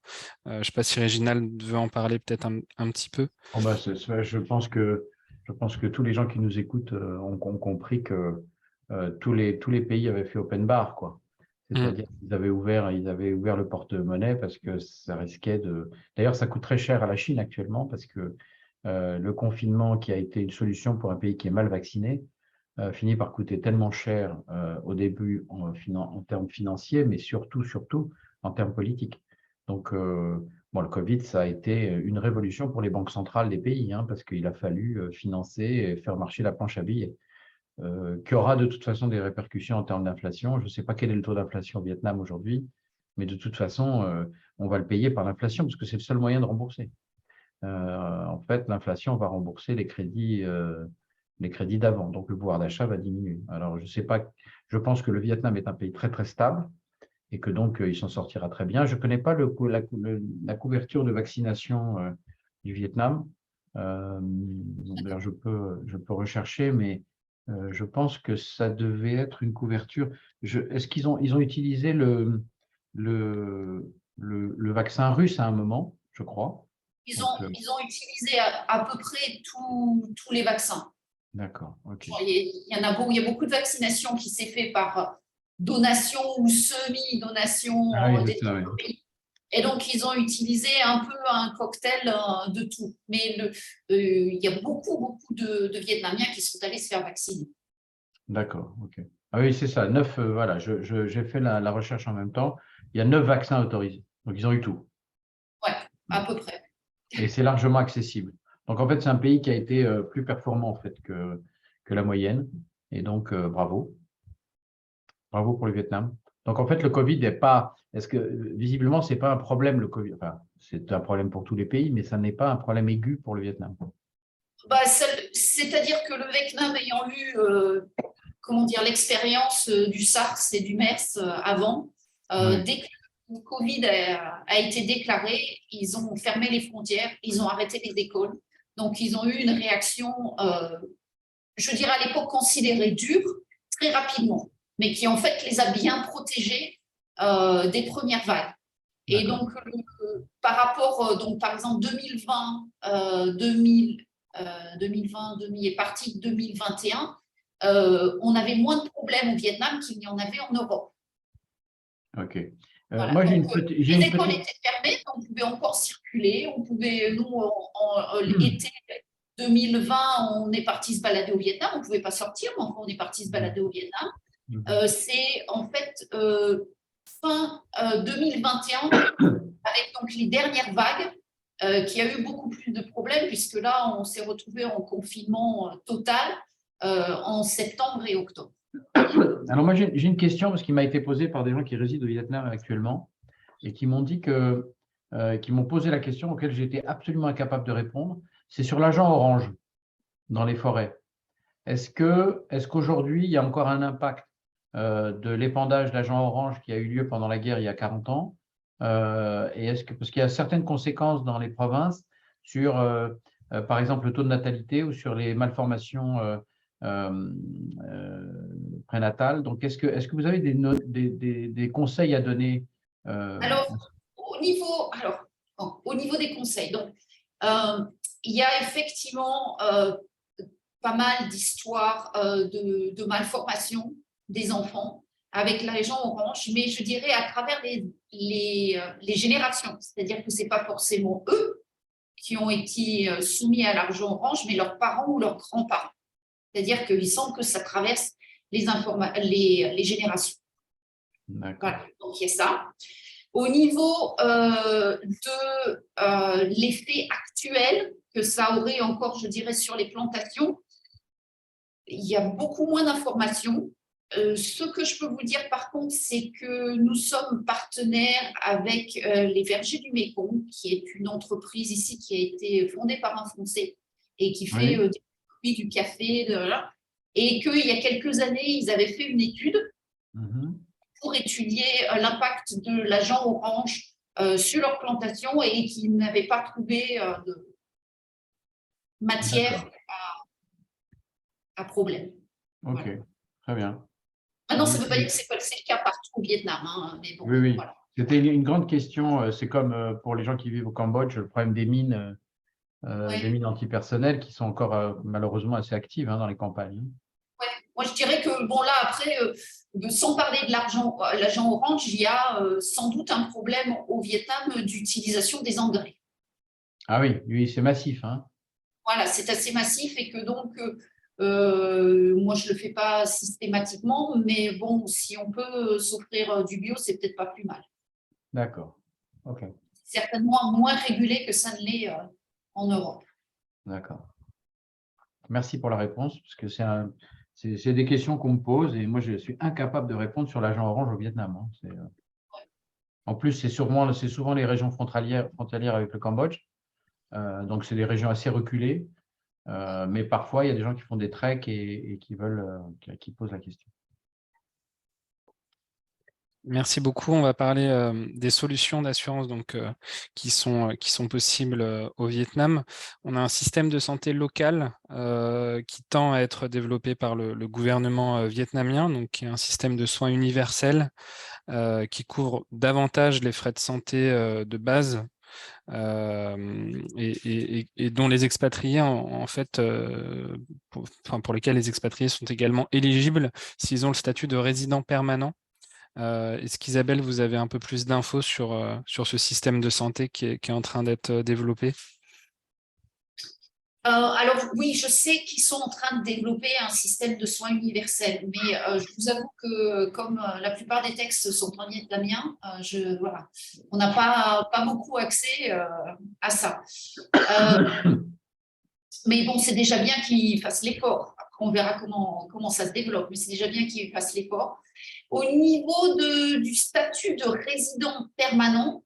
Je ne sais pas si Réginald veut en parler peut-être un petit peu. Oh bah, je pense que tous les gens qui nous écoutent ont compris que tous les pays avaient fait open bar, quoi. C'est-à-dire qu'ils avaient ouvert le porte-monnaie parce que ça risquait de… D'ailleurs, ça coûte très cher à la Chine actuellement parce que le confinement, qui a été une solution pour un pays qui est mal vacciné, finit par coûter tellement cher au début en termes financiers, mais surtout en termes politiques. Donc, le Covid, ça a été une révolution pour les banques centrales des pays, parce qu'il a fallu financer et faire marcher la planche à billets. Qui aura de toute façon des répercussions en termes d'inflation. Je ne sais pas quel est le taux d'inflation au Vietnam aujourd'hui, mais de toute façon, on va le payer par l'inflation parce que c'est le seul moyen de rembourser. En fait, l'inflation va rembourser les crédits d'avant, donc le pouvoir d'achat va diminuer. Alors, je sais pas, je pense que le Vietnam est un pays très très stable et que donc il s'en sortira très bien. Je ne connais pas la couverture de vaccination du Vietnam. D'ailleurs, je peux rechercher, mais je pense que ça devait être une couverture. Est-ce qu'ils ont utilisé le vaccin russe à un moment, je crois? Ils ont utilisé à peu près tous les vaccins. D'accord, ok. Il y a beaucoup de vaccinations qui s'est fait par donation ou semi-donation des pays. Et donc, ils ont utilisé un peu un cocktail de tout. Mais il y a beaucoup de Vietnamiens qui sont allés se faire vacciner. D'accord, ok. Ah oui, c'est ça. 9, voilà, j'ai fait la recherche en même temps. Il y a 9 vaccins autorisés. Donc, ils ont eu tout. Ouais, à peu près. Et c'est largement accessible. Donc, en fait, c'est un pays qui a été plus performant en fait, que la moyenne. Et donc, bravo. Bravo pour le Vietnam. Donc, en fait, le Covid n'est pas. Est-ce que visiblement, ce n'est pas un problème, le Covid. Enfin, c'est un problème pour tous les pays, mais ça n'est pas un problème aigu pour le Vietnam. Bah, c'est-à-dire que le Vietnam ayant eu comment dire, l'expérience du SARS et du MERS avant, Oui. dès que le Covid a été déclaré, ils ont fermé les frontières, ils ont arrêté les écoles. Donc, ils ont eu une réaction, je dirais à l'époque considérée dure, très rapidement, mais qui en fait les a bien protégés des premières vagues. Et donc, par rapport, donc, par exemple, 2020 est parti 2021, on avait moins de problèmes au Vietnam qu'il n'y en avait en Europe. OK. Voilà. Moi, j'ai Donc, les écoles étaient fermées, on pouvait encore circuler. On pouvait, nous, l'été 2020, on est parti se balader au Vietnam. On ne pouvait pas sortir, mais enfin, on est parti se balader au Vietnam. C'est en fait fin 2021, avec donc les dernières vagues, qu'il y a eu beaucoup plus de problèmes, puisque là, on s'est retrouvé en confinement total en septembre et octobre. Alors moi, j'ai une question parce qu'il m'a été posé par des gens qui résident au Vietnam actuellement et qui m'ont dit qui m'ont posé la question auquel j'étais absolument incapable de répondre. C'est sur l'agent orange dans les forêts. Est-ce qu'aujourd'hui, il y a encore un impact de l'épandage d'agents orange qui a eu lieu pendant la guerre il y a 40 ans et parce qu'il y a certaines conséquences dans les provinces sur, par exemple, le taux de natalité ou sur les malformations prénatales. Donc, est-ce que vous avez des conseils à donner Alors, au niveau des conseils, donc, il y a effectivement pas mal d'histoires de malformations des enfants avec l'agent orange, mais je dirais à travers les générations. C'est-à-dire que ce n'est pas forcément eux qui ont été soumis à l'agent orange, mais leurs parents ou leurs grands-parents. C'est-à-dire qu'il semble que ça traverse les générations. Voilà, donc il y a ça. Au niveau de l'effet actuel que ça aurait encore, je dirais, sur les plantations, il y a beaucoup moins d'informations. Ce que je peux vous dire par contre, c'est que nous sommes partenaires avec les Vergers du Mékong, qui est une entreprise ici qui a été fondée par un Français et qui fait des produits, du café, et qu'il y a quelques années, ils avaient fait une étude pour étudier l'impact de l'agent orange sur leur plantation et qu'ils n'avaient pas trouvé de matière à problème. Ok, voilà. Très bien. Ah non, ça ne veut pas dire que c'est le cas partout au Vietnam. Hein, mais bon, oui. Voilà. C'était une grande question. C'est comme pour les gens qui vivent au Cambodge, le problème des mines antipersonnelles qui sont encore malheureusement assez actives dans les campagnes. Ouais. Moi, je dirais que, bon, là, après, sans parler de l'agent orange, il y a sans doute un problème au Vietnam d'utilisation des engrais. Ah oui, c'est massif. Hein. Voilà, c'est assez massif et que donc, moi, je ne le fais pas systématiquement, mais bon, si on peut s'offrir du bio, c'est peut-être pas plus mal. D'accord. Ok. C'est certainement moins régulé que ça ne l'est en Europe. D'accord. Merci pour la réponse, parce que c'est des questions qu'on me pose et moi, je suis incapable de répondre sur l'agent orange au Vietnam. Hein. En plus, c'est souvent les régions frontalières avec le Cambodge. Donc, c'est des régions assez reculées. Mais parfois, il y a des gens qui font des treks et qui posent la question. Merci beaucoup. On va parler des solutions d'assurance qui sont possibles au Vietnam. On a un système de santé local qui tend à être développé par le gouvernement vietnamien, donc qui est un système de soins universel qui couvre davantage les frais de santé de base et dont les expatriés, pour lesquels les expatriés sont également éligibles s'ils ont le statut de résident permanent Est-ce qu'Isabelle, vous avez un peu plus d'infos sur ce système de santé qui est en train d'être développé? Alors oui, je sais qu'ils sont en train de développer un système de soins universel, mais je vous avoue que comme la plupart des textes sont en vietnamien, voilà, on n'a pas beaucoup accès à ça. Mais bon, c'est déjà bien qu'ils fassent l'effort. Après, on verra comment ça se développe, mais c'est déjà bien qu'ils fassent l'effort. Au niveau du statut de résident permanent,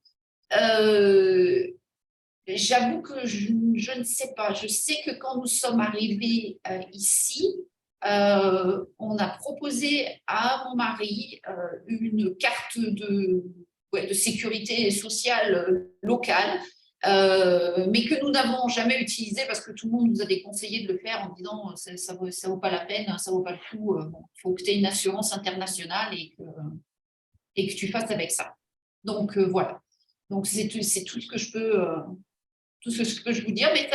j'avoue que je ne sais pas. Je sais que quand nous sommes arrivés ici, on a proposé à mon mari une carte de sécurité sociale locale, mais que nous n'avons jamais utilisée parce que tout le monde nous a déconseillé de le faire en disant ça vaut pas la peine, ça vaut pas le coup. Il faut que tu aies une assurance internationale et que tu fasses avec ça. Donc voilà. Donc c'est tout ce que je peux. Tout ce que je vous dire, mais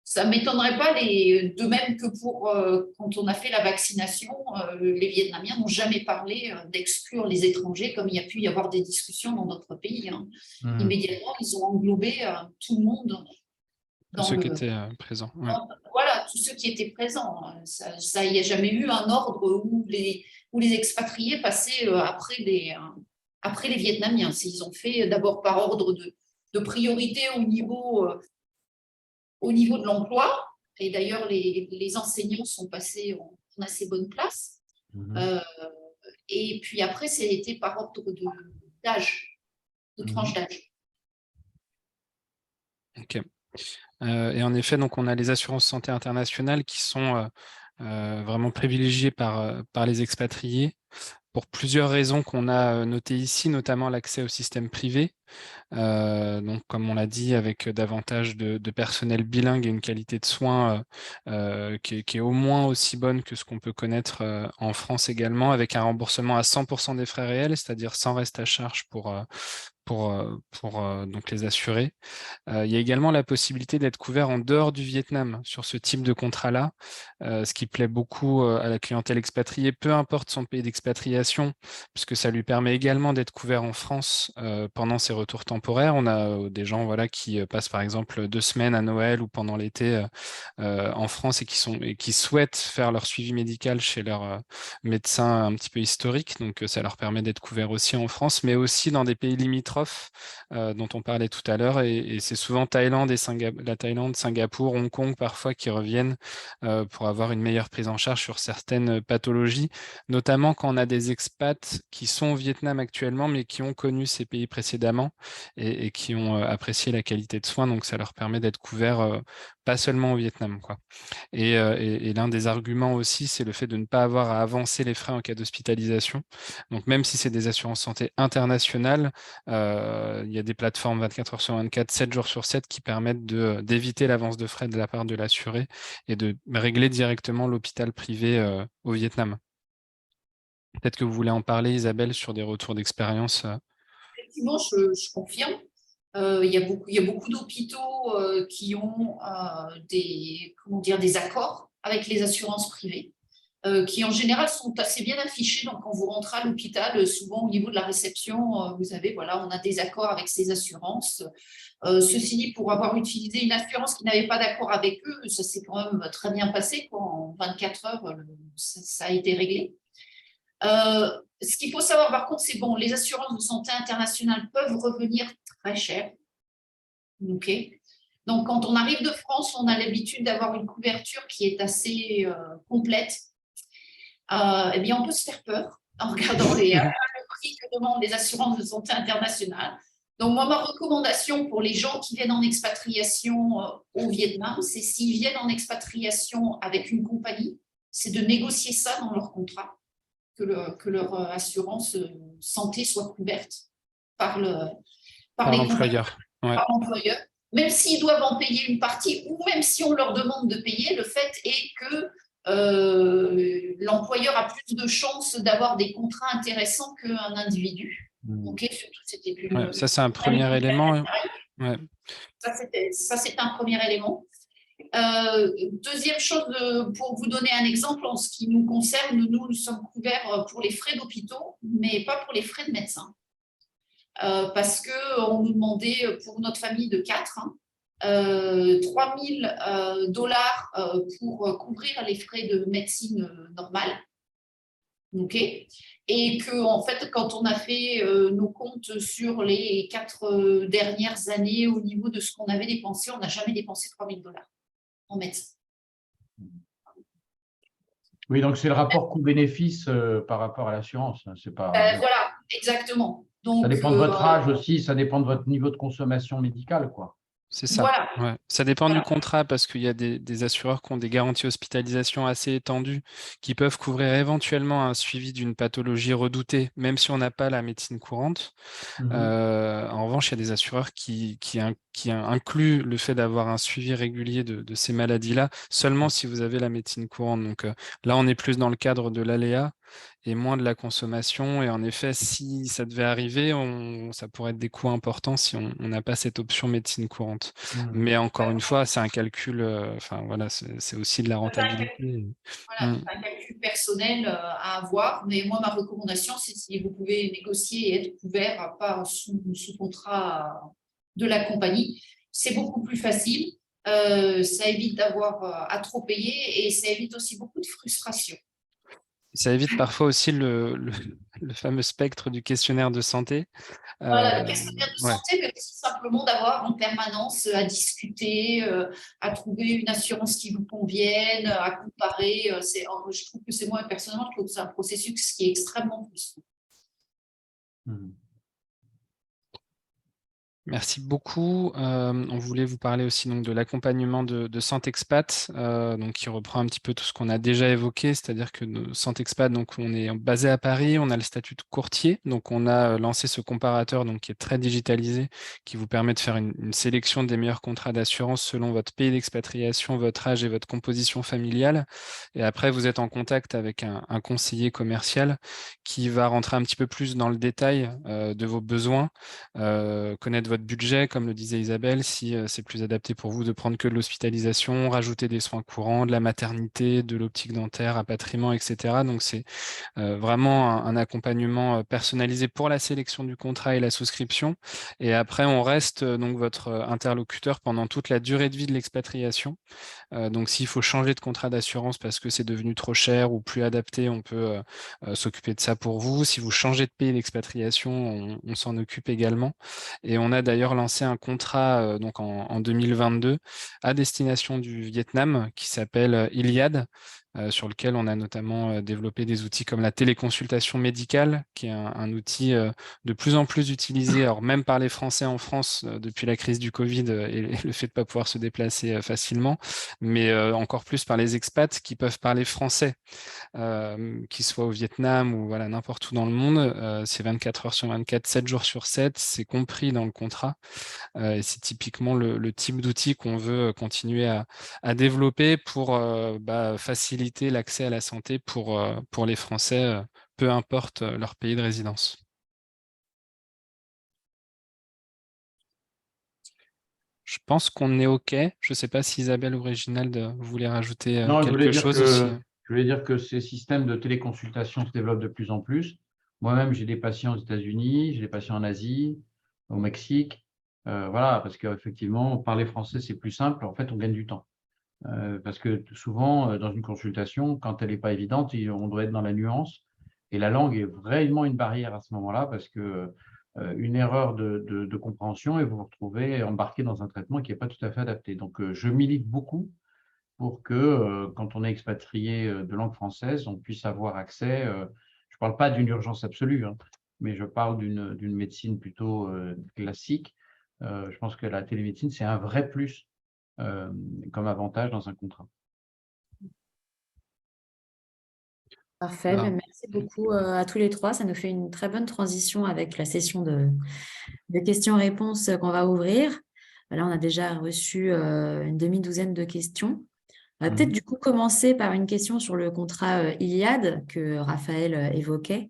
ça ne m'étonnerait pas, de même que pour quand on a fait la vaccination, les Vietnamiens n'ont jamais parlé d'exclure les étrangers, comme il y a pu y avoir des discussions dans d'autres pays. Hein. Immédiatement, ils ont englobé tout le monde. Tous ceux qui étaient présents. Ouais. Voilà, tous ceux qui étaient présents. Il n'y a jamais eu un ordre où les expatriés passaient après les Vietnamiens. Ils ont fait d'abord par ordre de priorité au niveau de l'emploi. Et d'ailleurs, les enseignants sont passés en assez bonne place. Et puis après, c'était par ordre d'âge, de tranche d'âge. Ok. Et en effet, donc on a les assurances santé internationales qui sont vraiment privilégiées par les expatriés pour plusieurs raisons qu'on a notées ici, notamment l'accès au système privé. Donc, comme on l'a dit, avec davantage de personnel bilingue et une qualité de soins qui est au moins aussi bonne que ce qu'on peut connaître en France également, avec un remboursement à 100% des frais réels, c'est-à-dire sans reste à charge pour donc les assurés. Il y a également la possibilité d'être couvert en dehors du Vietnam sur ce type de contrat-là, ce qui plaît beaucoup à la clientèle expatriée, peu importe son pays d'expatriation, puisque ça lui permet également d'être couvert en France pendant ses retours temporaires. On a des gens qui passent par exemple 2 semaines à Noël ou pendant l'été en France et qui souhaitent faire leur suivi médical chez leur médecin un petit peu historique. Donc ça leur permet d'être couverts aussi en France, mais aussi dans des pays limitrophes dont on parlait tout à l'heure. Et c'est souvent la Thaïlande, Singapour, Hong Kong parfois qui reviennent pour avoir une meilleure prise en charge sur certaines pathologies, notamment quand on a des expats qui sont au Vietnam actuellement, mais qui ont connu ces pays précédemment et qui ont apprécié la qualité de soins. Donc ça leur permet d'être couverts pas seulement au Vietnam, quoi. Et l'un des arguments aussi, c'est le fait de ne pas avoir à avancer les frais en cas d'hospitalisation. Donc même si c'est des assurances santé internationales, il y a des plateformes 24 heures sur 24, 7 jours sur 7 qui permettent d'éviter l'avance de frais de la part de l'assuré et de régler directement l'hôpital privé au Vietnam. Peut-être que vous voulez en parler, Isabelle, sur des retours d'expérience. Effectivement, je confirme. Il y a beaucoup d'hôpitaux qui ont des accords avec les assurances privées, qui en général sont assez bien affichés. Donc, quand vous rentrez à l'hôpital, souvent au niveau de la réception, vous avez, voilà, on a des accords avec ces assurances. Ceci dit, pour avoir utilisé une assurance qui n'avait pas d'accord avec eux, ça s'est quand même très bien passé, quoi. En 24 heures, ça a été réglé. Ce qu'il faut savoir par contre, c'est bon, les assurances de santé internationale peuvent revenir très cher. Okay. Donc, quand on arrive de France, on a l'habitude d'avoir une couverture qui est assez complète. Eh bien, on peut se faire peur en regardant le prix que demandent les assurances de santé internationale. Donc, moi, ma recommandation pour les gens qui viennent en expatriation au Vietnam, c'est s'ils viennent en expatriation avec une compagnie, c'est de négocier ça dans leur contrat, que leur assurance santé soit couverte par l'employeur. Ouais. Par l'employeur. Même s'ils doivent en payer une partie ou même si on leur demande de payer, le fait est que l'employeur a plus de chances d'avoir des contrats intéressants qu'un individu. Okay, surtout, c'était plus ça, c'est un premier élément. Ouais. Ça, c'est un premier élément. Deuxième chose, pour vous donner un exemple, en ce qui nous concerne, nous sommes couverts pour les frais d'hôpitaux, mais pas pour les frais de médecins. Parce qu'on nous demandait pour notre famille de 4, 3 000 dollars pour couvrir les frais de médecine normale. Okay. Et que, en fait, quand on a fait nos comptes sur les 4 dernières années au niveau de ce qu'on avait dépensé, on n'a jamais dépensé 3 000 dollars en médecin. Oui, donc c'est le rapport coût-bénéfice par rapport à l'assurance. C'est pas... Voilà, exactement. Donc, ça dépend de votre âge aussi, ça dépend de votre niveau de consommation médicale, quoi. C'est ça. Voilà. Ouais. Ça dépend Voilà. du contrat parce qu'il y a des assureurs qui ont des garanties hospitalisation assez étendues qui peuvent couvrir éventuellement un suivi d'une pathologie redoutée, même si on n'a pas la médecine courante. En revanche, il y a des assureurs qui incluent le fait d'avoir un suivi régulier de ces maladies-là seulement si vous avez la médecine courante. Donc là, on est plus dans le cadre de l'aléa et moins de la consommation. Et en effet, si ça devait arriver, ça pourrait être des coûts importants si on n'a pas cette option médecine courante. Mais encore une fois, c'est un calcul, enfin voilà, c'est aussi de la rentabilité. Voilà, c'est un calcul personnel à avoir, mais moi, ma recommandation, c'est si vous pouvez négocier et être couvert pas sous contrat de la compagnie, c'est beaucoup plus facile. Ça évite d'avoir à trop payer et ça évite aussi beaucoup de frustration. Ça évite parfois aussi le fameux spectre du questionnaire de santé. Voilà, le questionnaire de santé, mais aussi simplement d'avoir en permanence à discuter, à trouver une assurance qui vous convienne, à comparer. Je trouve que c'est moi, personnellement, je trouve que c'est un processus qui est extrêmement frustrant. Merci beaucoup. On voulait vous parler aussi donc, de l'accompagnement de Santexpat, donc, qui reprend un petit peu tout ce qu'on a déjà évoqué, c'est-à-dire que Santexpat, donc, on est basé à Paris, on a le statut de courtier, donc on a lancé ce comparateur donc, qui est très digitalisé, qui vous permet de faire une sélection des meilleurs contrats d'assurance selon votre pays d'expatriation, votre âge et votre composition familiale. Et après, vous êtes en contact avec un conseiller commercial qui va rentrer un petit peu plus dans le détail de vos besoins, connaître votre budget, comme le disait Isabelle, si c'est plus adapté pour vous de prendre que de l'hospitalisation, rajouter des soins courants, de la maternité, de l'optique dentaire, rapatriement, etc. Donc, c'est vraiment un accompagnement personnalisé pour la sélection du contrat et la souscription. Et après, on reste donc votre interlocuteur pendant toute la durée de vie de l'expatriation. Donc, s'il faut changer de contrat d'assurance parce que c'est devenu trop cher ou plus adapté, on peut s'occuper de ça pour vous. Si vous changez de pays d'expatriation, on s'en occupe également. Et on a d'ailleurs lancé un contrat donc en 2022 à destination du Vietnam qui s'appelle Iliad, sur lequel on a notamment développé des outils comme la téléconsultation médicale, qui est un outil de plus en plus utilisé, alors même par les Français en France depuis la crise du Covid et le fait de ne pas pouvoir se déplacer facilement, mais encore plus par les expats qui peuvent parler français, qu'ils soient au Vietnam ou voilà, n'importe où dans le monde. C'est 24 heures sur 24, 7 jours sur 7, c'est compris dans le contrat. Et c'est typiquement le type d'outil qu'on veut continuer à développer pour faciliter l'accès à la santé pour les Français, peu importe leur pays de résidence. Je pense qu'on est OK. Je ne sais pas si Isabelle ou Réginald voulaient rajouter quelque chose aussi. Je voulais dire que ces systèmes de téléconsultation se développent de plus en plus. Moi-même, j'ai des patients aux États-Unis, j'ai des patients en Asie, au Mexique. Voilà, parce qu'effectivement, parler français, c'est plus simple. En fait, on gagne du temps. Parce que souvent, dans une consultation, quand elle n'est pas évidente, on doit être dans la nuance. Et la langue est vraiment une barrière à ce moment-là, parce que une erreur de compréhension et vous vous retrouvez embarqué dans un traitement qui n'est pas tout à fait adapté. Donc, je milite beaucoup pour que, quand on est expatrié de langue française, on puisse avoir accès. Je ne parle pas d'une urgence absolue, hein, mais je parle d'une médecine plutôt classique. Je pense que la télémédecine, c'est un vrai plus comme avantage dans un contrat. Parfait, merci beaucoup à tous les trois. Ça nous fait une très bonne transition avec la session de questions-réponses qu'on va ouvrir. Là, on a déjà reçu une demi-douzaine de questions. On va peut-être du coup commencer par une question sur le contrat Iliad que Raphaël évoquait.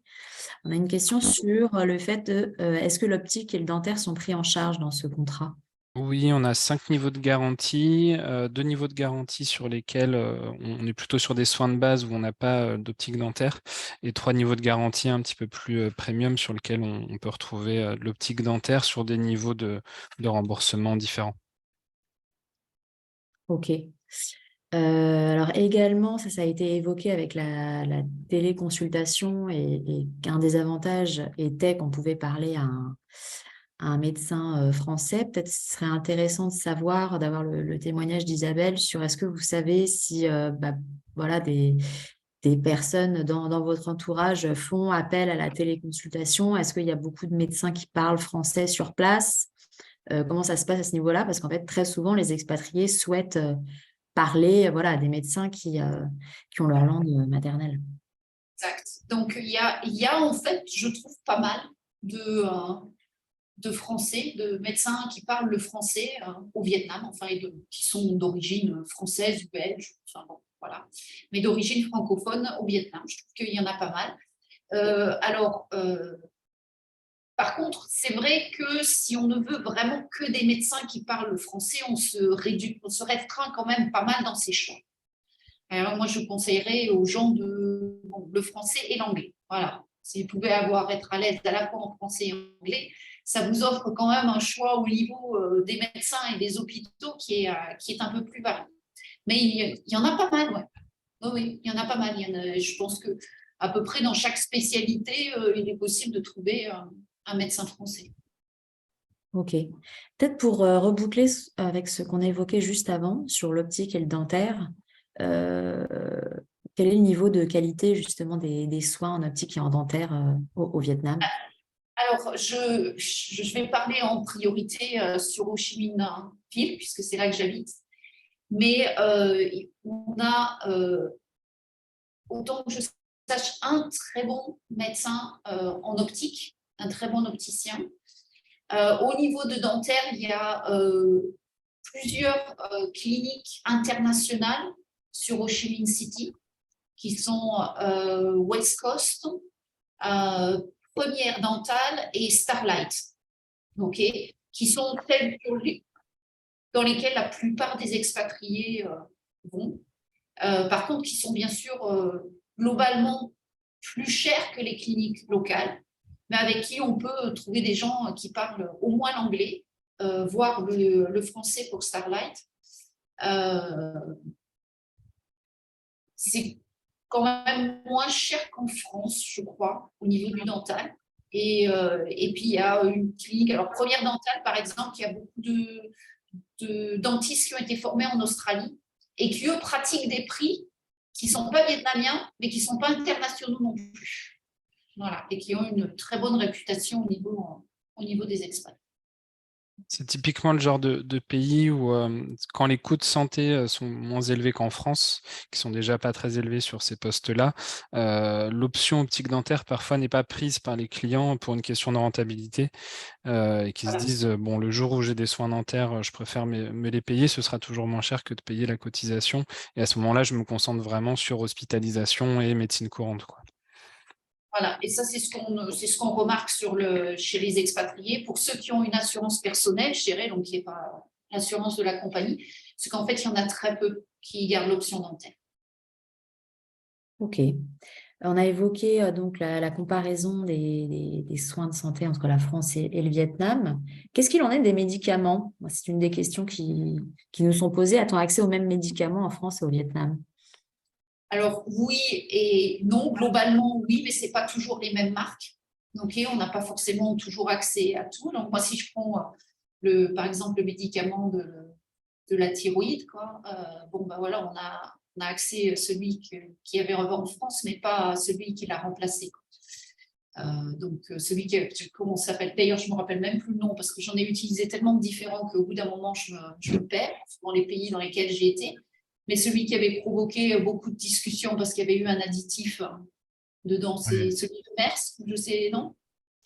On a une question sur le fait de est-ce que l'optique et le dentaire sont pris en charge dans ce contrat? Oui, on a 5 niveaux de garantie, 2 niveaux de garantie sur lesquels on est plutôt sur des soins de base où on n'a pas d'optique dentaire, et 3 niveaux de garantie un petit peu plus premium sur lesquels on peut retrouver de l'optique dentaire sur des niveaux de remboursement différents. Ok. Alors également, ça a été évoqué avec la téléconsultation et qu'un des avantages était qu'on pouvait parler à un médecin français. Peut-être ce serait intéressant de savoir, d'avoir le témoignage d'Isabelle sur est-ce que vous savez si voilà, des personnes dans votre entourage font appel à la téléconsultation. Est-ce qu'il y a beaucoup de médecins qui parlent français sur place? Comment ça se passe à ce niveau-là? Parce qu'en fait, très souvent, les expatriés souhaitent parler voilà, à des médecins qui ont leur langue maternelle. Exact. Donc, il y a en fait, je trouve, pas mal de Français, de médecins qui parlent le français au Vietnam, enfin, qui sont d'origine française ou belge, enfin bon, voilà, mais d'origine francophone au Vietnam. Je trouve qu'il y en a pas mal. Par contre, c'est vrai que si on ne veut vraiment que des médecins qui parlent le français, on se restreint quand même pas mal dans ces champs. Alors moi, je conseillerais aux gens le français et l'anglais. Voilà. Si vous pouvez être à l'aise à la fois en français et en anglais, ça vous offre quand même un choix au niveau des médecins et des hôpitaux qui est un peu plus varié. Mais il y en a pas mal, ouais. Oui, il y en a pas mal. Je pense que à peu près dans chaque spécialité, il est possible de trouver un médecin français. Ok. Peut-être pour reboucler avec ce qu'on a évoqué juste avant sur l'optique et le dentaire, euh, quel est le niveau de qualité justement des soins en optique et en dentaire au Vietnam? Alors, je vais parler en priorité sur Ho Chi Minh Ville, puisque c'est là que j'habite. Mais on a, autant que je sache, un très bon médecin en optique, un très bon opticien. Au niveau de dentaire, il y a plusieurs cliniques internationales sur Ho Chi Minh City qui sont West Coast, Première Dentale et Starlight, okay, qui sont celles dans lesquelles la plupart des expatriés vont. Par contre, qui sont bien sûr globalement plus chères que les cliniques locales, mais avec qui on peut trouver des gens qui parlent au moins l'anglais, voire le français pour Starlight. C'est quand même moins cher qu'en France, je crois, au niveau du dental. Et puis, il y a une clinique, alors Première Dentale, par exemple, il y a beaucoup de dentistes qui ont été formés en Australie et qui, eux, pratiquent des prix qui ne sont pas vietnamiens, mais qui ne sont pas internationaux non plus. Voilà, et qui ont une très bonne réputation au niveau des expats. C'est typiquement le genre de pays où, quand les coûts de santé sont moins élevés qu'en France, qui sont déjà pas très élevés sur ces postes-là, l'option optique dentaire parfois n'est pas prise par les clients pour une question de rentabilité, et qui se disent bon, le jour où j'ai des soins dentaires, je préfère me les payer, ce sera toujours moins cher que de payer la cotisation. Et à ce moment-là, je me concentre vraiment sur hospitalisation et médecine courante, quoi. Voilà, et ça, c'est ce qu'on remarque chez les expatriés. Pour ceux qui ont une assurance personnelle, je dirais, donc qui n'est pas l'assurance de la compagnie, c'est qu'en fait, il y en a très peu qui gardent l'option dentaire. Ok. On a évoqué donc la comparaison des soins de santé entre la France et le Vietnam. Qu'est-ce qu'il en est des médicaments? C'est une des questions qui nous sont posées. A-t-on accès aux mêmes médicaments en France et au Vietnam? Alors, oui et non, globalement, oui, mais ce n'est pas toujours les mêmes marques. Donc, on n'a pas forcément toujours accès à tout. Donc, moi, si je prends, par exemple, le médicament de la thyroïde, quoi, voilà, on a accès à celui qui avait en France, mais pas à celui qui l'a remplacé, quoi. Donc, celui comment ça s'appelle? D'ailleurs, je ne me rappelle même plus le nom parce que j'en ai utilisé tellement de différents qu'au bout d'un moment, je me perds dans les pays dans lesquels j'ai été. Mais celui qui avait provoqué beaucoup de discussions parce qu'il y avait eu un additif dedans, c'est celui de Merck, je sais, non?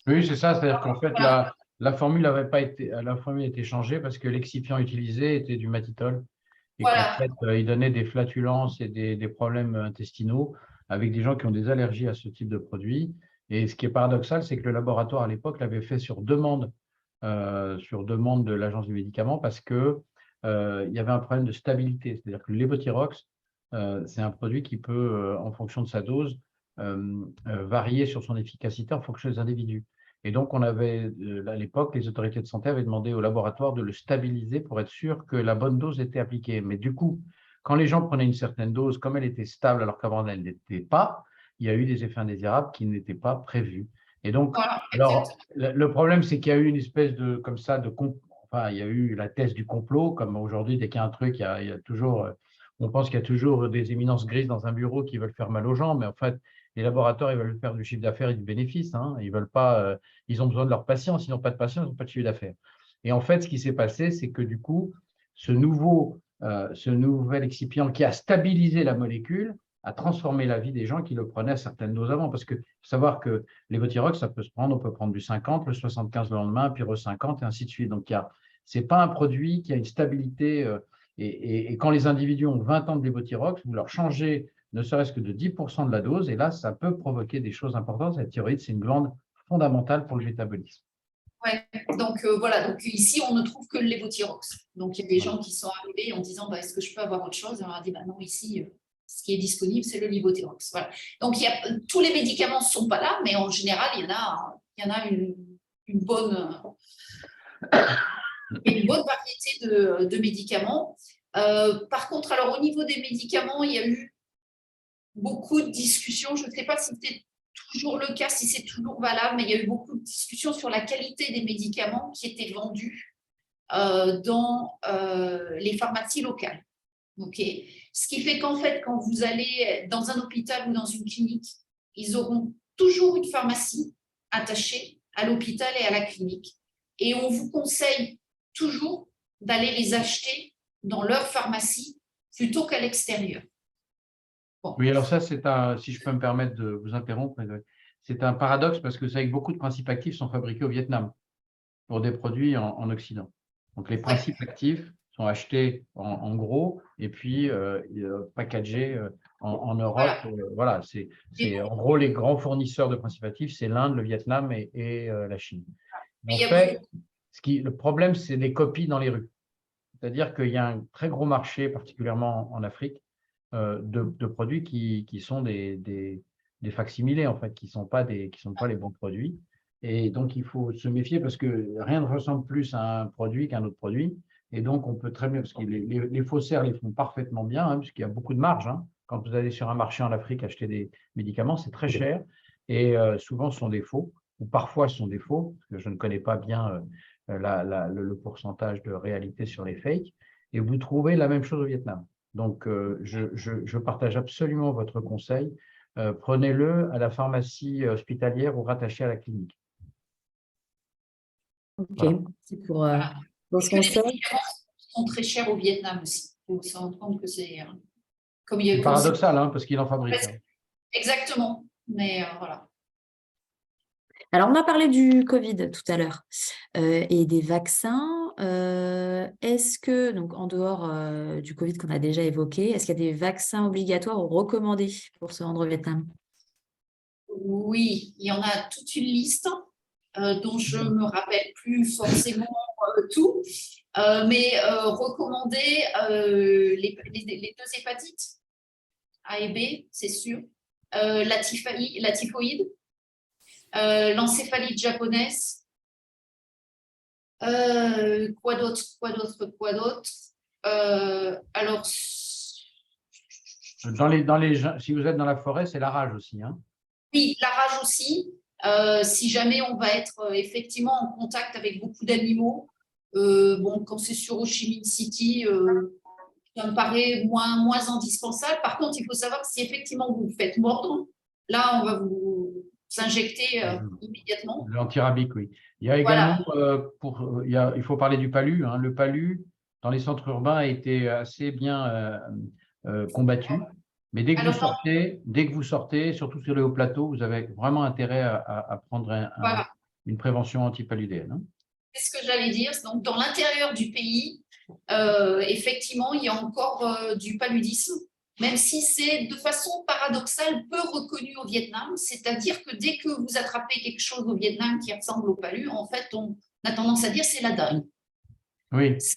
Oui, c'est ça. C'est-à-dire qu'en fait, Voilà. la formule n'avait pas été, la formule a été changée parce que l'excipient utilisé était du mannitol et qu'en Voilà. fait, il donnait des flatulences et des problèmes intestinaux avec des gens qui ont des allergies à ce type de produit. Et ce qui est paradoxal, c'est que le laboratoire à l'époque l'avait fait sur demande sur demande de l'Agence du médicament parce que il y avait un problème de stabilité. C'est-à-dire que le levothyrox, c'est un produit qui peut, en fonction de sa dose, varier sur son efficacité en fonction des individus. Et donc, on avait, à l'époque, les autorités de santé avaient demandé au laboratoire de le stabiliser pour être sûr que la bonne dose était appliquée. Mais du coup, quand les gens prenaient une certaine dose, comme elle était stable alors qu'avant elle n'était pas, il y a eu des effets indésirables qui n'étaient pas prévus. Et donc, Voilà, alors, exactement. le problème, c'est qu'il y a eu une espèce de, comme ça, enfin, il y a eu la thèse du complot, comme aujourd'hui, dès qu'il y a un truc, il y a toujours, on pense qu'il y a toujours des éminences grises dans un bureau qui veulent faire mal aux gens, mais en fait, les laboratoires, ils veulent faire du chiffre d'affaires et du bénéfice, hein. Ils veulent pas, ils ont besoin de leurs patients. S'ils n'ont pas de patients, ils n'ont pas de chiffre d'affaires. Et en fait, ce qui s'est passé, c'est que du coup, ce nouvel excipient qui a stabilisé la molécule a transformé la vie des gens qui le prenaient à certaines doses avant. Parce que faut savoir que l'évothyrox, ça peut se prendre, on peut prendre du 50, le 75 le lendemain, puis re 50 et ainsi de suite. Donc, ce n'est pas un produit qui a une stabilité. Et quand les individus ont 20 ans de lévothyrox, vous leur changez ne serait-ce que de 10% de la dose, et là, ça peut provoquer des choses importantes. La thyroïde, c'est une glande fondamentale pour le métabolisme. Ouais. Donc voilà, donc ici on ne trouve que le lévothyrox. Donc il y a des Voilà. gens qui sont arrivés en disant bah, est-ce que je peux avoir autre chose? Et on leur a dit bah, non, ici ce qui est disponible c'est le lévothyrox. Voilà. Donc tous les médicaments ne sont pas là, mais en général il y en a une bonne variété de médicaments. Par contre, alors au niveau des médicaments, il y a eu beaucoup de discussions. Je ne sais pas si c'était toujours le cas, si c'est toujours valable, mais il y a eu beaucoup de discussions sur la qualité des médicaments qui étaient vendus dans les pharmacies locales. Okay. Ce qui fait qu'en fait, quand vous allez dans un hôpital ou dans une clinique, ils auront toujours une pharmacie attachée à l'hôpital et à la clinique. Et on vous conseille toujours d'aller les acheter dans leur pharmacie plutôt qu'à l'extérieur. Bon. Oui, alors ça, si je peux me permettre de vous interrompre, c'est un paradoxe parce que c'est vrai que beaucoup de principes actifs sont fabriqués au Vietnam pour des produits en Occident. Donc, les principes actifs sont achetés en gros et puis packagés en Europe. Voilà, c'est en gros les grands fournisseurs de principes actifs, c'est l'Inde, le Vietnam et la Chine. En fait, le problème, c'est les copies dans les rues. C'est-à-dire qu'il y a un très gros marché, particulièrement en Afrique, de produits qui sont des facsimilés, en fait, qui sont pas les bons produits. Et donc, il faut se méfier parce que rien ne ressemble plus à un produit qu'un autre produit. Et donc, on peut très bien, parce que les faussaires les font parfaitement bien, hein, puisqu'il y a beaucoup de marge. Hein. Quand vous allez sur un marché en Afrique acheter des médicaments, c'est très cher. Et souvent, ce sont des faux, ou parfois, ce sont des faux, parce que je ne connais pas bien le pourcentage de réalité sur les fakes. Et vous trouvez la même chose au Vietnam. Donc, je partage absolument votre conseil. Prenez-le à la pharmacie hospitalière ou rattaché à la clinique. Ok, voilà. C'est pour ce conseil. Les médicaments sont très chers au Vietnam aussi. Il faut se rendre compte que c'est comme il y a C'est paradoxal, hein, parce qu'il en fabrique. Hein. Exactement, mais voilà. Alors, on a parlé du Covid tout à l'heure et des vaccins. Est-ce que, donc en dehors du Covid qu'on a déjà évoqué, est-ce qu'il y a des vaccins obligatoires ou recommandés pour se rendre au Vietnam? Oui, il y en a toute une liste dont je ne me rappelle plus forcément tout, mais recommander les 2 hépatites, A et B, c'est sûr, la typhoïde, l'encéphalite japonaise, quoi d'autre alors, Si vous êtes dans la forêt, c'est la rage aussi. Hein. oui, la rage aussi. Si jamais on va être effectivement en contact avec beaucoup d'animaux, bon, quand c'est sur Ho Chi Minh City, ça me paraît moins indispensable. Par contre, il faut savoir que si effectivement vous vous faites mordre, là, on va vous injecter immédiatement. L'antirabique, oui. Il y a également, il faut parler du palu. Hein. Le palu, dans les centres urbains, a été assez bien combattu. Mais dès que vous sortez, surtout sur les hauts plateaux, vous avez vraiment intérêt à prendre une prévention antipaludéenne. Hein. C'est ce que j'allais dire. Donc, dans l'intérieur du pays, effectivement, il y a encore du paludisme, même si c'est de façon paradoxale peu reconnu au Vietnam. C'est-à-dire que dès que vous attrapez quelque chose au Vietnam qui ressemble au palu, en fait, on a tendance à dire c'est la dingue. Oui. Ce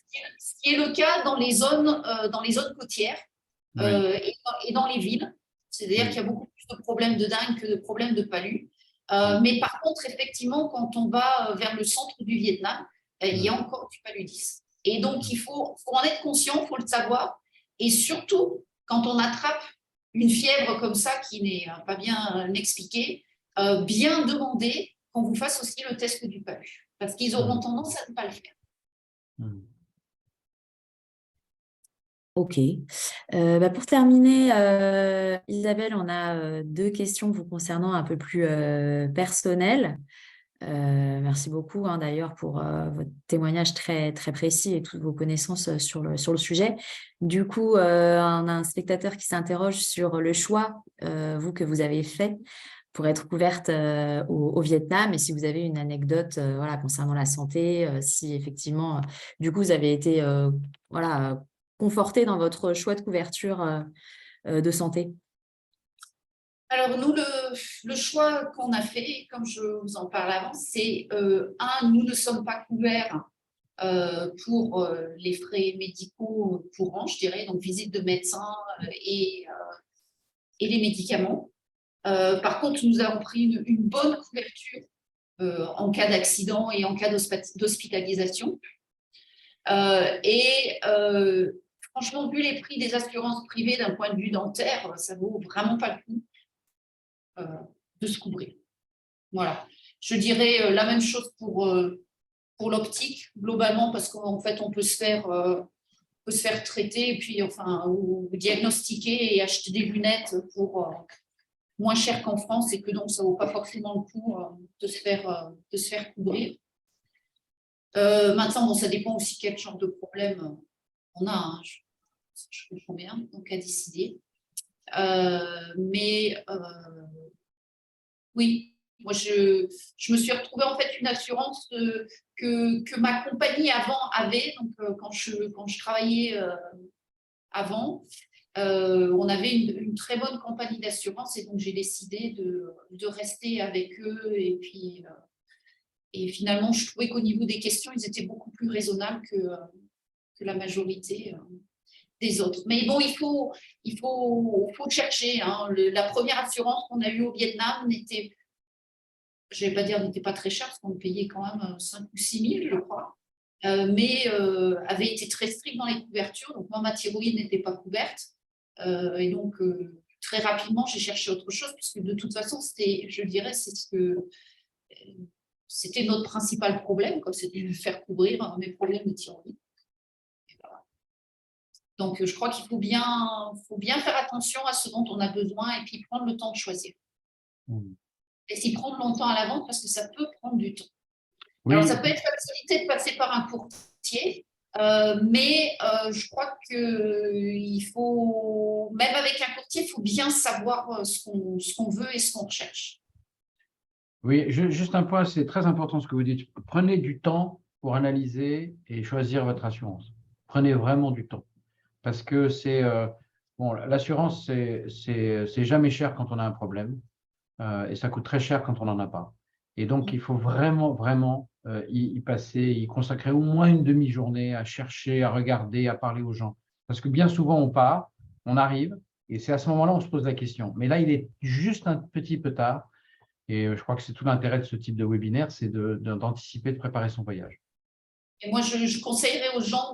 qui est le cas dans les zones côtières Oui. et dans les villes. C'est-à-dire Oui. qu'il y a beaucoup plus de problèmes de dingue que de problèmes de palud. Oui. Mais par contre, effectivement, quand on va vers le centre du Vietnam, il y a encore du paludisme. Et donc, il faut en être conscient, il faut le savoir. Et surtout, quand on attrape une fièvre comme ça qui n'est pas bien expliquée, bien demander qu'on vous fasse aussi le test du palud. Parce qu'ils auront tendance à ne pas le faire. Ok. Pour terminer, Isabelle, on a 2 questions vous concernant un peu plus personnelles. Merci beaucoup d'ailleurs pour votre témoignage très, très précis et toutes vos connaissances sur le sujet. Du coup, on a un spectateur qui s'interroge sur le choix que vous avez fait pour être couverte au Vietnam, et si vous avez une anecdote concernant la santé, si effectivement, du coup, vous avez été conforté dans votre choix de couverture de santé. Alors, nous, le choix qu'on a fait, comme je vous en parle avant, c'est nous ne sommes pas couverts pour les frais médicaux courants, je dirais, donc visite de médecin et les médicaments. Par contre, nous avons pris une bonne couverture en cas d'accident et en cas d'hospitalisation. Franchement, vu les prix des assurances privées d'un point de vue dentaire, ça vaut vraiment pas le coup de se couvrir. Voilà. Je dirais la même chose pour l'optique, globalement, parce qu'en fait, on peut se faire traiter et puis, ou diagnostiquer et acheter des lunettes pour moins cher qu'en France, et que donc, ça ne vaut pas forcément le coup de se faire couvrir. Maintenant, ça dépend aussi quel genre de problème on a. Je comprends bien, donc à décider. Oui, moi, je me suis retrouvée en fait une assurance que ma compagnie avant avait. Donc, quand je travaillais avant, on avait une très bonne compagnie d'assurance, et donc j'ai décidé de rester avec eux. Et puis, et finalement, je trouvais qu'au niveau des questions, ils étaient beaucoup plus raisonnables que la majorité des autres. Mais bon, il faut chercher. La première assurance qu'on a eue au Vietnam je ne vais pas dire n'était pas très chère, parce qu'on payait quand même 5 ou 6 000, je crois, mais avait été très stricte dans les couvertures. Donc, moi, ma thyroïde n'était pas couverte. Et donc, très rapidement, j'ai cherché autre chose, puisque de toute façon, c'était notre principal problème, c'était de faire couvrir mes problèmes de thyroïde. Voilà. Donc, je crois qu'il faut bien faire attention à ce dont on a besoin, et puis prendre le temps de choisir. Et s'y prendre longtemps à l'avance, parce que ça peut prendre du temps. Oui. Alors, ça peut être facilité de passer par un courtier, mais je crois qu'il faut, même avec un courtier, il faut bien savoir ce qu'on veut et ce qu'on recherche. Oui, juste un point, c'est très important ce que vous dites. Prenez du temps pour analyser et choisir votre assurance. Prenez vraiment du temps. Parce que l'assurance, c'est jamais cher quand on a un problème. Et ça coûte très cher quand on n'en a pas. Et donc, il faut vraiment, vraiment y consacrer au moins une demi-journée à chercher, à regarder, à parler aux gens. Parce que bien souvent, on part, on arrive, et c'est à ce moment-là on se pose la question. Mais là, il est juste un petit peu tard. Et je crois que c'est tout l'intérêt de ce type de webinaire, c'est d'anticiper, de préparer son voyage. Et moi, je conseillerais aux gens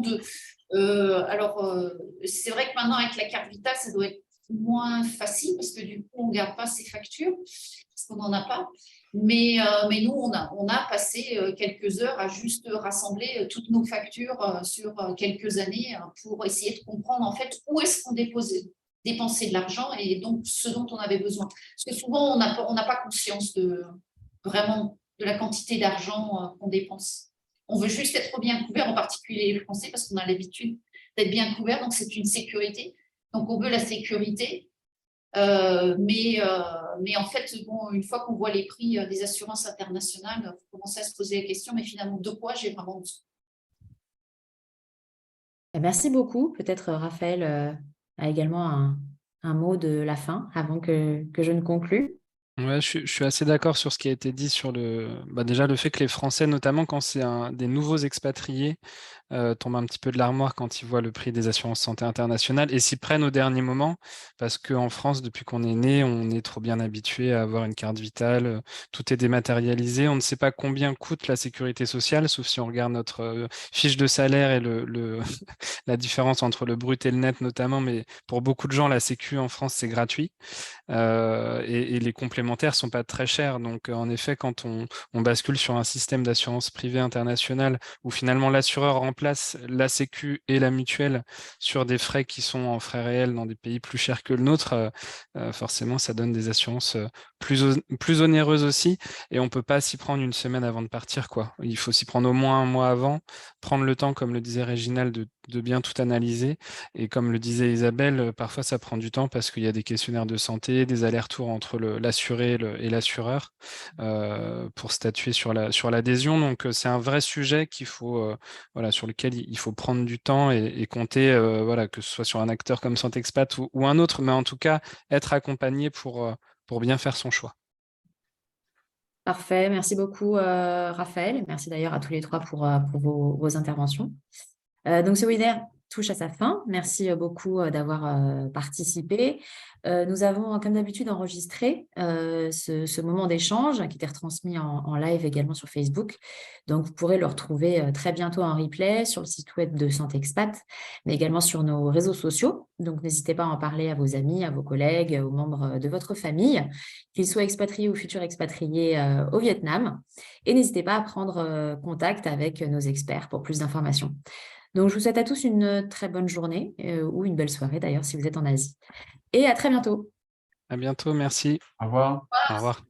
c'est vrai que maintenant, avec la carte Vitale, ça doit être moins facile, parce que du coup, on ne garde pas ses factures, parce qu'on n'en a pas. Mais nous, on a passé quelques heures à juste rassembler toutes nos factures sur quelques années pour essayer de comprendre en fait où est-ce qu'on dépensait de l'argent, et donc ce dont on avait besoin. Parce que souvent, on n'a pas conscience vraiment de la quantité d'argent qu'on dépense. On veut juste être bien couvert, en particulier les Français, parce qu'on a l'habitude d'être bien couvert, donc c'est une sécurité. Donc, on veut la sécurité. Mais en fait, une fois qu'on voit les prix des assurances internationales, il faut commencer à se poser la question, mais finalement, de quoi j'ai vraiment besoin? Merci beaucoup. Peut-être Raphaël a également un mot de la fin avant que je ne conclue. Ouais, je suis assez d'accord sur ce qui a été dit sur déjà le fait que les Français, notamment quand c'est des nouveaux expatriés, tombent un petit peu de l'armoire quand ils voient le prix des assurances santé internationales et s'y prennent au dernier moment parce qu'en France, depuis qu'on est né, on est trop bien habitué à avoir une carte vitale, tout est dématérialisé, on ne sait pas combien coûte la sécurité sociale, sauf si on regarde notre fiche de salaire et la différence entre le brut et le net notamment, mais pour beaucoup de gens, la sécu en France, c'est gratuit. Et les complémentaires sont pas très chers. Donc, en effet, quand on bascule sur un système d'assurance privée internationale où finalement l'assureur remplace la Sécu et la mutuelle sur des frais qui sont en frais réels dans des pays plus chers que le nôtre, forcément, ça donne des assurances plus onéreuses aussi. Et on peut pas s'y prendre une semaine avant de partir, quoi. Il faut s'y prendre au moins un mois avant, prendre le temps, comme le disait Réginald, de bien tout analyser. Et comme le disait Isabelle, parfois ça prend du temps parce qu'il y a des questionnaires de santé, des allers-retours entre l'assuré et l'assureur pour statuer sur l'adhésion. Donc c'est un vrai sujet sur lequel il faut prendre du temps et compter, que ce soit sur un acteur comme Santexpat ou un autre, mais en tout cas être accompagné pour bien faire son choix. Parfait, merci beaucoup Raphaël. Merci d'ailleurs à tous les trois pour vos interventions. Donc ce webinaire touche à sa fin. Merci beaucoup d'avoir participé. Nous avons, comme d'habitude, enregistré ce moment d'échange qui était retransmis en live également sur Facebook. Donc, vous pourrez le retrouver très bientôt en replay sur le site web de Santexpat, mais également sur nos réseaux sociaux. Donc, n'hésitez pas à en parler à vos amis, à vos collègues, aux membres de votre famille, qu'ils soient expatriés ou futurs expatriés au Vietnam. Et n'hésitez pas à prendre contact avec nos experts pour plus d'informations. Donc, je vous souhaite à tous une très bonne journée ou une belle soirée d'ailleurs si vous êtes en Asie. Et à très bientôt. À bientôt, merci. Au revoir. Au revoir.